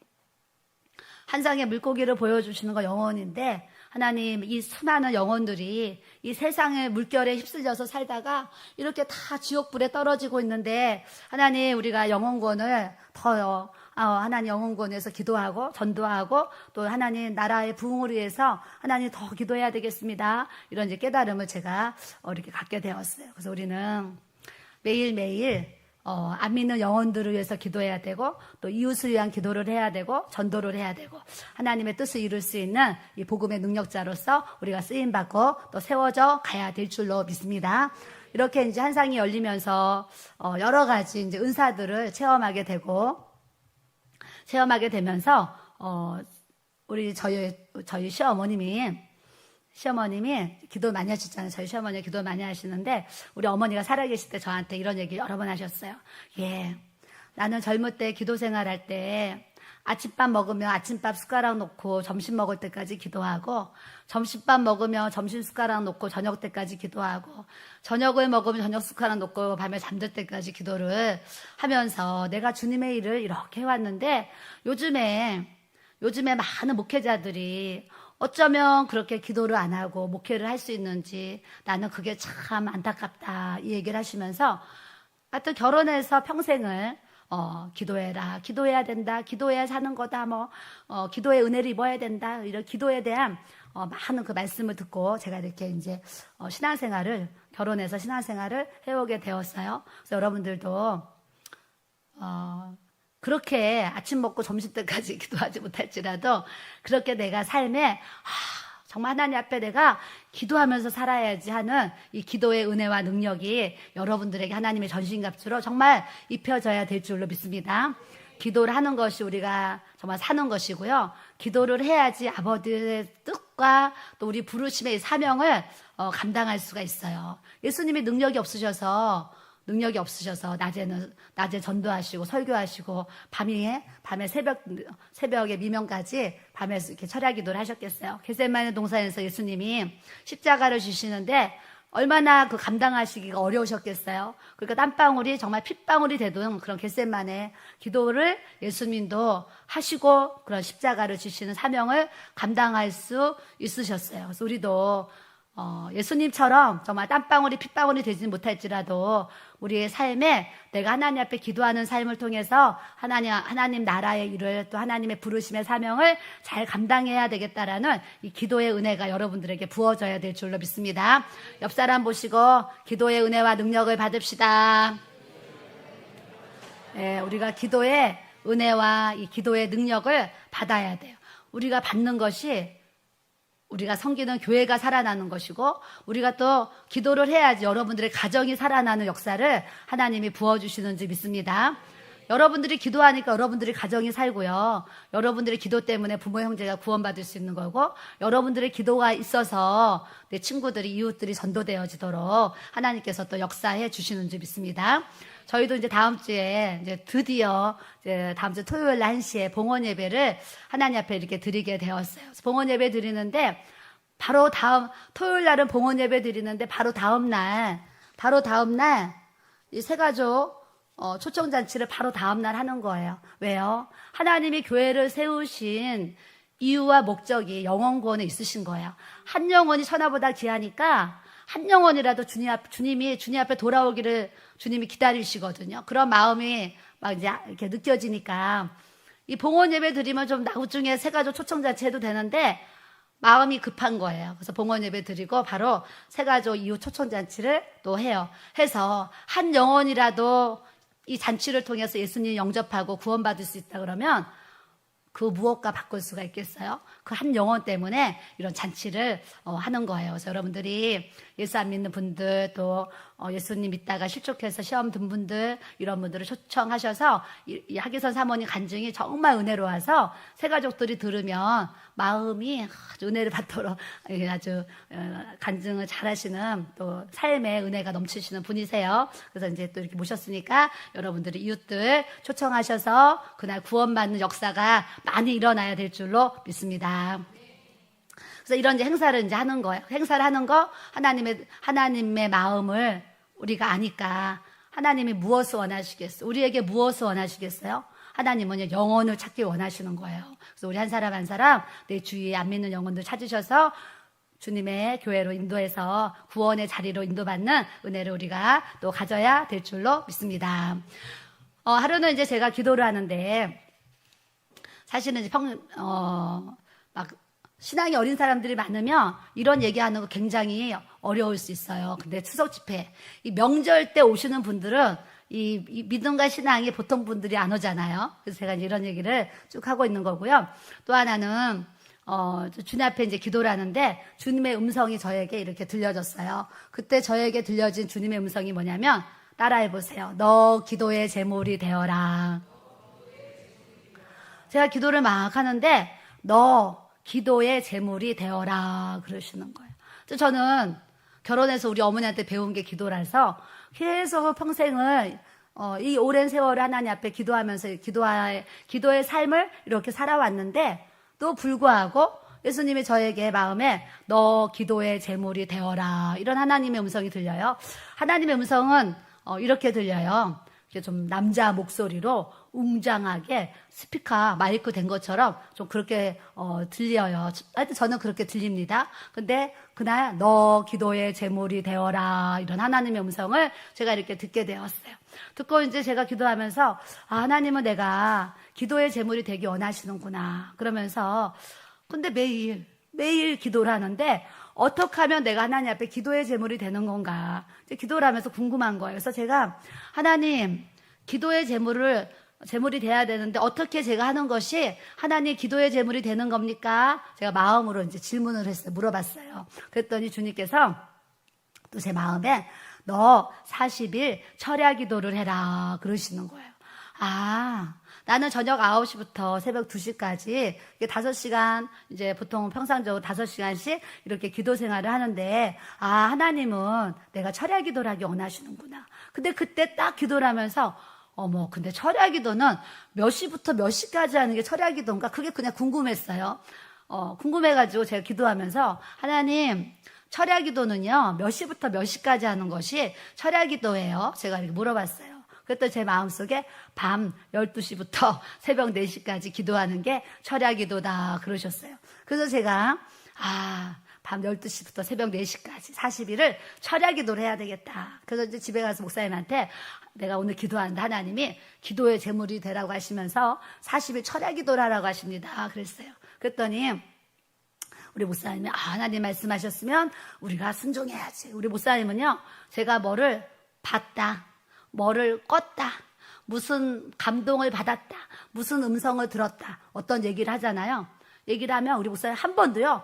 한 쌍의 물고기를 보여주시는 거 영혼인데 하나님, 이 수많은 영혼들이 이 세상의 물결에 휩쓸려서 살다가 이렇게 다 지옥불에 떨어지고 있는데 하나님, 우리가 영혼권을 더요, 하나님 영혼권에서 기도하고 전도하고 또 하나님 나라의 부흥을 위해서 하나님 더 기도해야 되겠습니다. 이런 이제 깨달음을 제가 이렇게 갖게 되었어요. 그래서 우리는 매일매일 안 믿는 영혼들을 위해서 기도해야 되고 또 이웃을 위한 기도를 해야 되고 전도를 해야 되고 하나님의 뜻을 이룰 수 있는 이 복음의 능력자로서 우리가 쓰임받고 또 세워져 가야 될 줄로 믿습니다. 이렇게 이제 한 상이 열리면서 여러 가지 이제 은사들을 체험하게 되면서 우리 저희 시어머님이 기도 많이 하셨잖아요. 저희 시어머니가 기도 많이 하시는데 우리 어머니가 살아계실 때 저한테 이런 얘기 여러 번 하셨어요. 나는 젊을 때 기도 생활할 때 아침밥 먹으면 아침밥 숟가락 놓고 점심 먹을 때까지 기도하고 점심밥 먹으면 점심 숟가락 놓고 저녁 때까지 기도하고 저녁을 먹으면 저녁 숟가락 놓고 밤에 잠들 때까지 기도를 하면서 내가 주님의 일을 이렇게 해왔는데 요즘에 많은 목회자들이 어쩌면 그렇게 기도를 안 하고 목회를 할 수 있는지 나는 그게 참 안타깝다 이 얘기를 하시면서 하여튼 결혼해서 평생을 기도해라, 기도해야 된다, 기도해야 사는 거다, 기도의 은혜를 입어야 된다, 이런 기도에 대한 많은 그 말씀을 듣고 제가 이렇게 이제 결혼해서 신앙생활을 해오게 되었어요. 그래서 여러분들도 그렇게 아침 먹고 점심 때까지 기도하지 못할지라도 그렇게 내가 삶에 정말 하나님 앞에 내가 기도하면서 살아야지 하는 이 기도의 은혜와 능력이 여러분들에게 하나님의 전신갑주로 정말 입혀져야 될 줄로 믿습니다. 기도를 하는 것이 우리가 정말 사는 것이고요. 기도를 해야지 아버지의 뜻과 또 우리 부르심의 사명을 감당할 수가 있어요. 예수님이 능력이 없으셔서 낮에 전도하시고 설교하시고 밤에 새벽에 미명까지 밤에 이렇게 철야 기도를 하셨겠어요. 겟세마네 동산에서 예수님이 십자가를 주시는데 얼마나 그 감당하시기가 어려우셨겠어요. 그러니까 땀방울이 정말 핏방울이 되던 그런 겟세마네 기도를 예수님도 하시고 그런 십자가를 주시는 사명을 감당할 수 있으셨어요. 그래서 우리도 예수님처럼 정말 땀방울이 핏방울이 되지 못할지라도 우리의 삶에 내가 하나님 앞에 기도하는 삶을 통해서 하나님 나라의 일을 또 하나님의 부르심의 사명을 잘 감당해야 되겠다라는 이 기도의 은혜가 여러분들에게 부어져야 될 줄로 믿습니다. 옆 사람 보시고 기도의 은혜와 능력을 받읍시다. 우리가 기도의 은혜와 이 기도의 능력을 받아야 돼요. 우리가 받는 것이 우리가 섬기는 교회가 살아나는 것이고 우리가 또 기도를 해야지 여러분들의 가정이 살아나는 역사를 하나님이 부어주시는 줄 믿습니다. 여러분들이 기도하니까 여러분들의 가정이 살고요. 여러분들의 기도 때문에 부모 형제가 구원받을 수 있는 거고 여러분들의 기도가 있어서 내 친구들이 이웃들이 전도되어지도록 하나님께서 또 역사해 주시는 줄 믿습니다. 저희도 이제 다음 주에 드디어 다음 주 토요일 1시에 봉헌 예배를 하나님 앞에 이렇게 드리게 되었어요. 봉헌 예배 드리는데 바로 토요일 날은 봉헌 예배 드리는데 바로 다음 날 이 새가족 초청잔치를 바로 다음 날 하는 거예요. 왜요? 하나님이 교회를 세우신 이유와 목적이 영혼 구원에 있으신 거예요. 한 영혼이 천하보다 귀하니까 한 영혼이라도 주님이 주님 앞에 돌아오기를 주님이 기다리시거든요. 그런 마음이 막 이제 이렇게 느껴지니까 이 봉헌 예배 드리면 좀 나중에 새가족 초청잔치 해도 되는데 마음이 급한 거예요. 그래서 봉헌 예배 드리고 바로 새가족 이후 초청잔치를 또 해요. 해서 한 영혼이라도 이 잔치를 통해서 예수님 영접하고 구원받을 수 있다 그러면 그 무엇과 바꿀 수가 있겠어요? 그 한 영혼 때문에 이런 잔치를 하는 거예요. 그래서 여러분들이 예수 안 믿는 분들 또 예수님 믿다가 실족해서 시험 든 분들, 이런 분들을 초청하셔서 이 하기선 사모님 간증이 정말 은혜로워서 새 가족들이 들으면 마음이 아주 은혜를 받도록 아주 간증을 잘하시는 또 삶의 은혜가 넘치시는 분이세요. 그래서 이제 또 이렇게 모셨으니까 여러분들이 이웃들 초청하셔서 그날 구원받는 역사가 많이 일어나야 될 줄로 믿습니다. 그래서 이런 이제 행사를 이제 하는 거예요. 행사를 하는 거 하나님의 마음을 우리가 아니까 하나님이 무엇을 원하시겠어요? 우리에게 무엇을 원하시겠어요? 하나님은 영혼을 찾기 원하시는 거예요. 그래서 우리 한 사람 한 사람 내 주위에 안 믿는 영혼들 찾으셔서 주님의 교회로 인도해서 구원의 자리로 인도받는 은혜를 우리가 또 가져야 될 줄로 믿습니다. 하루는 이제 제가 기도를 하는데 사실은 이제 막 신앙이 어린 사람들이 많으면 이런 얘기하는 거 굉장히 어려울 수 있어요. 근데 추석 집회, 이 명절 때 오시는 분들은 이 믿음과 신앙이 보통 분들이 안 오잖아요. 그래서 제가 이제 이런 얘기를 쭉 하고 있는 거고요. 또 하나는, 주님 앞에 이제 기도를 하는데 주님의 음성이 저에게 이렇게 들려졌어요. 그때 저에게 들려진 주님의 음성이 뭐냐면 따라해 보세요. 너 기도의 제물이 되어라. 제가 기도를 막 하는데 너 기도의 제물이 되어라 그러시는 거예요. 저는 결혼해서 우리 어머니한테 배운 게 기도라서 계속 평생을 이 오랜 세월을 하나님 앞에 기도하면서 기도의 삶을 이렇게 살아왔는데 또 불구하고 예수님이 저에게 마음에 너 기도의 제물이 되어라 이런 하나님의 음성이 들려요. 하나님의 음성은 이렇게 들려요. 좀 남자 목소리로 웅장하게 스피커 마이크 된 것처럼 좀 그렇게 들려요. 하여튼 저는 그렇게 들립니다. 근데 그날 너 기도의 제물이 되어라 이런 하나님의 음성을 제가 이렇게 듣게 되었어요. 듣고 이제 제가 기도하면서 하나님은 내가 기도의 제물이 되기 원하시는구나 그러면서 근데 매일 기도를 하는데 어떻게 하면 내가 하나님 앞에 기도의 제물이 되는 건가 이제 기도를 하면서 궁금한 거예요. 그래서 제가 하나님 기도의 제물이 돼야 되는데 어떻게 제가 하는 것이 하나님 기도의 제물이 되는 겁니까? 제가 마음으로 이제 질문을 했어요. 물어봤어요. 그랬더니 주님께서 또 제 마음에 너 40일 철야 기도를 해라 그러시는 거예요. 나는 저녁 9시부터 새벽 2시까지 5시간 이제 보통 평상적으로 5시간씩 이렇게 기도 생활을 하는데 하나님은 내가 철야 기도를 하기 원하시는구나. 근데 그때 딱 기도를 하면서 근데 철야 기도는 몇 시부터 몇 시까지 하는 게 철야 기도인가? 그게 그냥 궁금했어요. 궁금해가지고 제가 기도하면서 하나님 철야 기도는요 몇 시부터 몇 시까지 하는 것이 철야 기도예요. 제가 이렇게 물어봤어요. 그랬더니 제 마음속에 밤 12시부터 새벽 4시까지 기도하는 게 철야 기도다 그러셨어요. 그래서 제가 밤 12시부터 새벽 4시까지 40일을 철야 기도를 해야 되겠다. 그래서 이제 집에 가서 목사님한테 내가 오늘 기도하는데 하나님이 기도의 제물이 되라고 하시면서 40일 철야 기도를 하라고 하십니다. 그랬어요. 그랬더니 우리 목사님이 하나님 말씀하셨으면 우리가 순종해야지. 우리 목사님은요 제가 뭐를 봤다. 뭐를 껐다. 무슨 감동을 받았다. 무슨 음성을 들었다. 어떤 얘기를 하잖아요. 얘기를 하면 우리 목사님 한 번도요.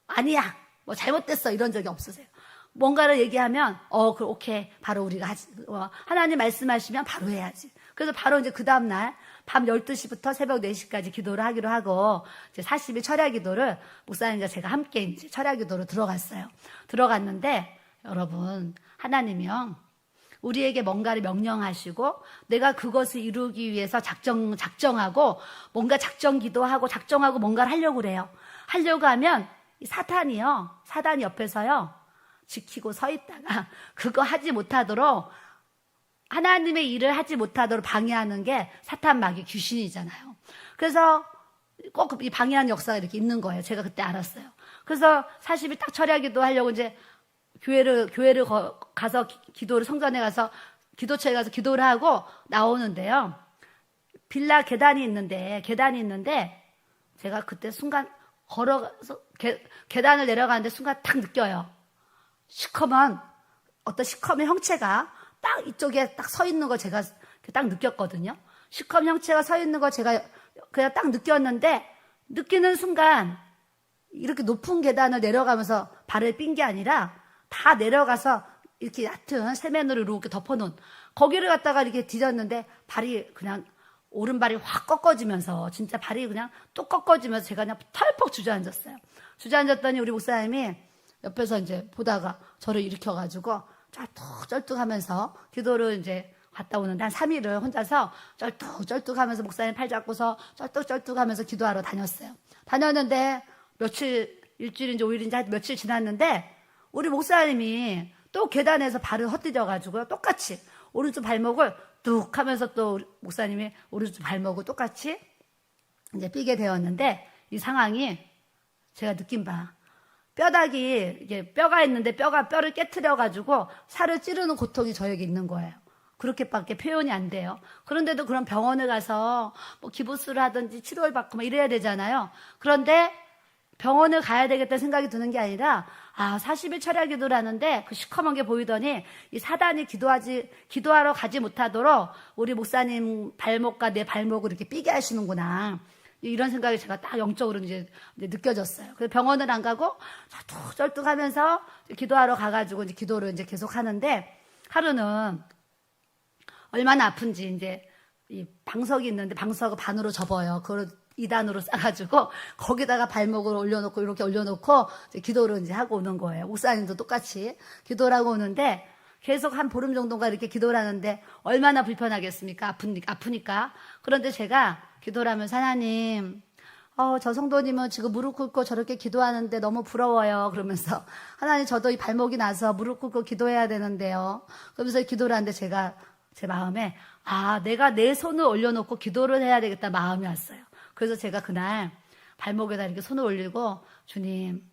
아니야. 뭐 잘못됐어. 이런 적이 없으세요. 뭔가를 얘기하면 그럼 오케이. 바로 우리가 하나님 말씀하시면 바로 해야지. 그래서 바로 이제 그 다음날 밤 12시부터 새벽 4시까지 기도를 하기로 하고 이제 40일 철야 기도를 목사님과 제가 함께 이제 철야 기도로 들어갔어요. 들어갔는데 여러분 하나님이요. 우리에게 뭔가를 명령하시고 내가 그것을 이루기 위해서 작정하고 뭔가 작정 기도하고 작정하고 뭔가를 하려고 그래요. 하려고 하면 사단이 옆에서요. 지키고 서 있다가 그거 하지 못하도록 하나님의 일을 하지 못하도록 방해하는 게 사탄 마귀 귀신이잖아요. 그래서 꼭 이 방해하는 역사가 이렇게 있는 거예요. 제가 그때 알았어요. 그래서 40일 딱 철야 기도하려고 이제 교회를 가서 기도를 성전에 가서 기도처에 가서 기도를 하고 나오는데요. 빌라 계단이 있는데 제가 그때 순간 걸어가서 계단을 내려가는데 순간 딱 느껴요. 어떤 시커먼 형체가 딱 이쪽에 딱 서 있는 거 제가 딱 느꼈거든요. 시커먼 형체가 서 있는 거 제가 그냥 딱 느꼈는데 느끼는 순간 이렇게 높은 계단을 내려가면서 발을 삔 게 아니라 다 내려가서 이렇게 얕은 세면으로 이렇게 덮어놓은 거기를 갖다가 이렇게 뒤졌는데 발이 그냥 오른발이 확 꺾어지면서 진짜 발이 그냥 뚝 꺾어지면서 제가 그냥 털퍽 주저앉았어요. 주저앉았더니 우리 목사님이 옆에서 이제 보다가 저를 일으켜가지고 쩔뚝쩔뚝하면서 기도를 이제 갔다 오는데 한 3일을 혼자서 쩔뚝쩔뚝하면서 목사님 팔 잡고서 쩔뚝쩔뚝하면서 기도하러 다녔어요. 다녔는데 일주일인지 5일인지 며칠 지났는데 우리 목사님이 또 계단에서 발을 헛디뎌가지고 똑같이 오른쪽 발목을 뚝 하면서 또 우리 목사님이 오른쪽 발목을 똑같이 이제 삐게 되었는데 이 상황이 제가 느낀 바 뼈다귀 이게 뼈가 있는데 뼈를 깨트려가지고 살을 찌르는 고통이 저에게 있는 거예요. 그렇게밖에 표현이 안 돼요. 그런데도 그런 병원에 가서 뭐 기부스를 하든지 치료를 받고 뭐 이래야 되잖아요. 그런데 병원을 가야 되겠다는 생각이 드는 게 아니라 40일 철야 기도를 하는데 그 시커먼 게 보이더니 이 사단이 기도하러 가지 못하도록 우리 목사님 발목과 내 발목을 이렇게 삐게 하시는구나. 이런 생각이 제가 딱 영적으로 이제 느껴졌어요. 그래서 병원을 안 가고 쩔뚝 하면서 기도하러 가가지고 이제 기도를 이제 계속 하는데 하루는 얼마나 아픈지 이제 이 방석이 있는데 방석을 반으로 접어요. 그걸 2단으로 싸가지고 거기다가 발목을 올려놓고 이렇게 올려놓고 이제 기도를 이제 하고 오는 거예요. 목사님도 똑같이 기도를 하고 오는데 계속 한 보름 정도가 이렇게 기도를 하는데 얼마나 불편하겠습니까? 아프니까. 그런데 제가 기도를 하면서 하나님, 저 성도님은 지금 무릎 꿇고 저렇게 기도하는데 너무 부러워요. 그러면서 하나님 저도 이 발목이 나서 무릎 꿇고 기도해야 되는데요. 그러면서 기도를 하는데 제가 제 마음에 내가 내 손을 올려놓고 기도를 해야 되겠다 마음이 왔어요. 그래서 제가 그날 발목에다 이렇게 손을 올리고 주님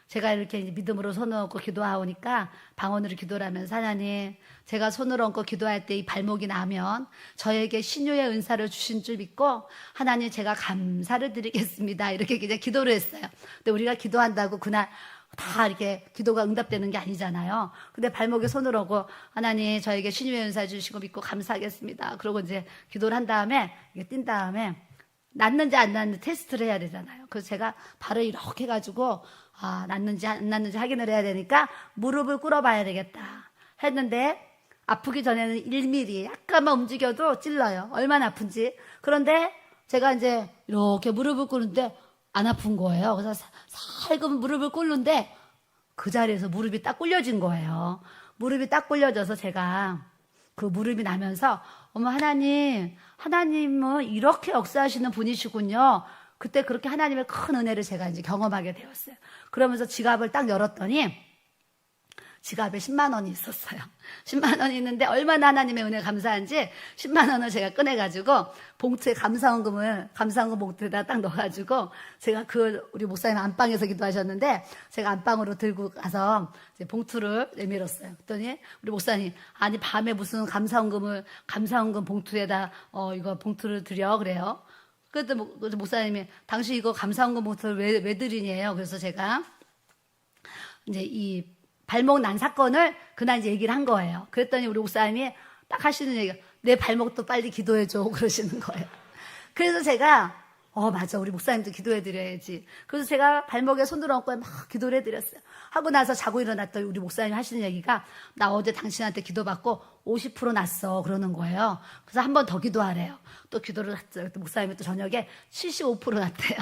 제가 이렇게 믿음으로 손을 얹고 기도하오니까 방언으로 기도를 하면서 하나님 제가 손을 얹고 기도할 때 이 발목이 나면 저에게 신유의 은사를 주신 줄 믿고 하나님 제가 감사를 드리겠습니다. 이렇게 이제 기도를 했어요. 근데 우리가 기도한다고 그날 다 이렇게 기도가 응답되는 게 아니잖아요. 근데 발목에 손을 얹고 하나님 저에게 신유의 은사 주시고 믿고 감사하겠습니다. 그러고 이제 기도를 한 다음에 이게 뛴 다음에 낫는지 안 낫는지 테스트를 해야 되잖아요. 그래서 제가 발을 이렇게 해가지고 낫는지 안 낫는지 확인을 해야 되니까 무릎을 꿇어봐야 되겠다 했는데 아프기 전에는 1mm 약간만 움직여도 찔러요. 얼마나 아픈지. 그런데 제가 이제 이렇게 무릎을 꿇는데 안 아픈 거예요. 그래서 살금 무릎을 꿇는데 그 자리에서 무릎이 딱 꿇려진 거예요. 무릎이 딱 꿇려져서 제가 그 무릎이 나면서 어머 하나님은 이렇게 역사하시는 분이시군요. 그때 그렇게 하나님의 큰 은혜를 제가 이제 경험하게 되었어요. 그러면서 지갑을 딱 열었더니 지갑에 10만 원이 있었어요. 10만 원이 있는데 얼마나 하나님의 은혜 감사한지 10만 원을 제가 꺼내가지고 봉투에 감사원금 봉투에다 딱 넣어가지고 제가 우리 목사님 안방에서 기도하셨는데 제가 안방으로 들고 가서 이제 봉투를 내밀었어요. 그랬더니 우리 목사님 밤에 무슨 감사원금 봉투에다 이거 봉투를 드려 그래요. 그때 목사님이 당신 이거 감사원금 봉투를 왜 드리냐요. 그래서 제가 이제 이 발목 난 사건을 그날 이제 얘기를 한 거예요. 그랬더니 우리 목사님이 딱 하시는 얘기가 내 발목도 빨리 기도해줘 그러시는 거예요. 그래서 제가 맞아 우리 목사님도 기도해드려야지. 그래서 제가 발목에 손을 얹고 막 기도를 해드렸어요. 하고 나서 자고 일어났더니 우리 목사님이 하시는 얘기가 나 어제 당신한테 기도받고 50% 났어 그러는 거예요. 그래서 한 번 더 기도하래요. 또 기도를 했죠. 목사님이 또 저녁에 75% 났대요.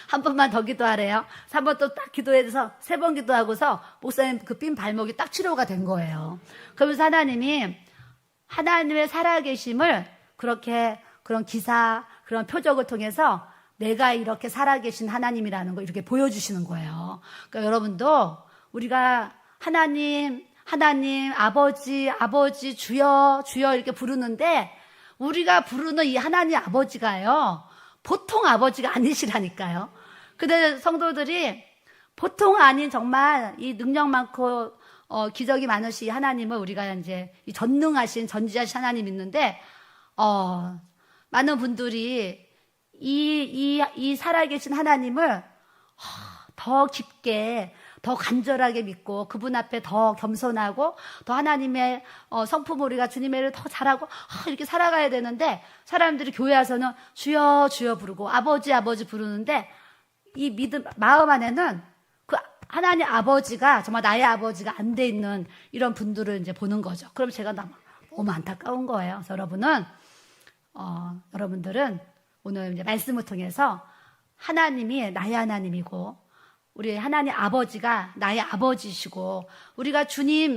한 번만 더 기도하래요. 한 번 또 딱 기도해서 3번 기도하고서 목사님 그 삔 발목이 딱 치료가 된 거예요. 그러면서 하나님이 하나님의 살아계심을 그렇게 그런 기사 그런 표적을 통해서 내가 이렇게 살아계신 하나님이라는 걸 이렇게 보여주시는 거예요. 그러니까 여러분도 우리가 하나님, 아버지, 주여 이렇게 부르는데 우리가 부르는 이 하나님 아버지가요. 보통 아버지가 아니시라니까요. 근데 성도들이 보통 아닌 정말 이 능력 많고 기적이 많으신 이 하나님을 우리가 이제 이 전능하신 전지하신 하나님 있는데 많은 분들이 이 살아계신 하나님을 더 깊게 더 간절하게 믿고 그분 앞에 더 겸손하고 더 하나님의 성품 우리가 주님의 일을 더 잘하고 이렇게 살아가야 되는데 사람들이 교회 와서는 주여 부르고 아버지 부르는데 이 믿음 마음 안에는 하나님 아버지가 정말 나의 아버지가 안 돼 있는 이런 분들을 이제 보는 거죠. 그럼 제가 너무 안타까운 거예요. 그래서 여러분들은 오늘 이제 말씀을 통해서 하나님이 나의 하나님이고 우리 하나님 아버지가 나의 아버지시고 우리가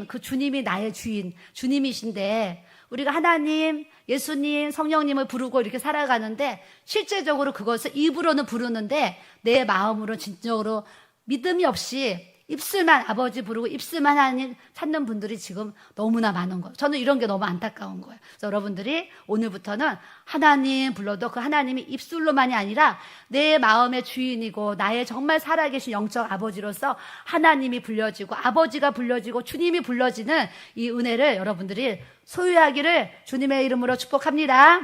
그 주님이 나의 주인, 주님이신데 우리가 하나님, 예수님, 성령님을 부르고 이렇게 살아가는데 실제적으로 그것을 입으로는 부르는데 내 마음으로 진정으로 믿음이 없이 입술만 아버지 부르고 입술만 하나님 찾는 분들이 지금 너무나 많은 거예요. 저는 이런 게 너무 안타까운 거예요. 그래서 여러분들이 오늘부터는 하나님 불러도 그 하나님이 입술로만이 아니라 내 마음의 주인이고 나의 정말 살아계신 영적 아버지로서 하나님이 불려지고 아버지가 불려지고 주님이 불려지는 이 은혜를 여러분들이 소유하기를 주님의 이름으로 축복합니다.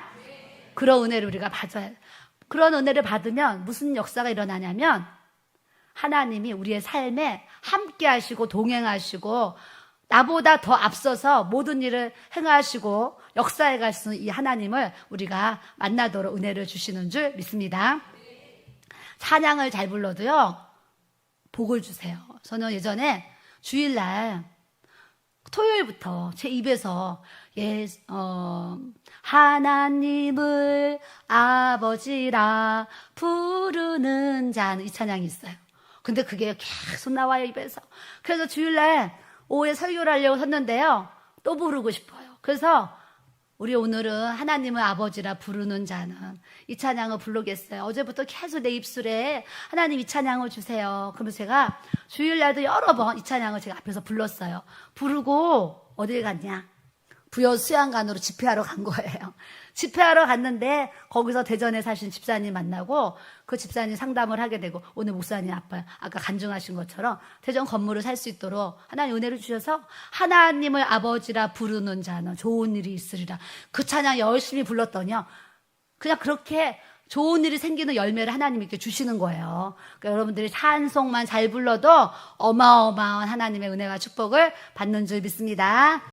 그런 은혜를 우리가 받아야 돼요. 그런 은혜를 받으면 무슨 역사가 일어나냐면 하나님이 우리의 삶에 함께 하시고 동행하시고 나보다 더 앞서서 모든 일을 행하시고 역사해 갈 수 있는 이 하나님을 우리가 만나도록 은혜를 주시는 줄 믿습니다. 찬양을 잘 불러도요 복을 주세요. 저는 예전에 주일날 토요일부터 제 입에서 하나님을 아버지라 부르는 자는 이 찬양이 있어요. 근데 그게 계속 나와요, 입에서. 그래서 주일날 오후에 설교를 하려고 섰는데요. 또 부르고 싶어요. 그래서 우리 오늘은 하나님을 아버지라 부르는 자는 이 찬양을 부르겠어요. 어제부터 계속 내 입술에 하나님 이 찬양을 주세요. 그러면 제가 주일날도 여러 번 이 찬양을 제가 앞에서 불렀어요. 부르고 어딜 갔냐? 부여 수양관으로 집회하러 간 거예요. 집회하러 갔는데 거기서 대전에 사신 집사님 만나고 그 집사님 상담을 하게 되고 오늘 목사님 아까 간증하신 것처럼 대전 건물을 살 수 있도록 하나님 은혜를 주셔서 하나님을 아버지라 부르는 자는 좋은 일이 있으리라. 그 찬양 열심히 불렀더니요. 그냥 그렇게 좋은 일이 생기는 열매를 하나님이 이렇게 주시는 거예요. 그러니까 여러분들이 찬송만 잘 불러도 어마어마한 하나님의 은혜와 축복을 받는 줄 믿습니다.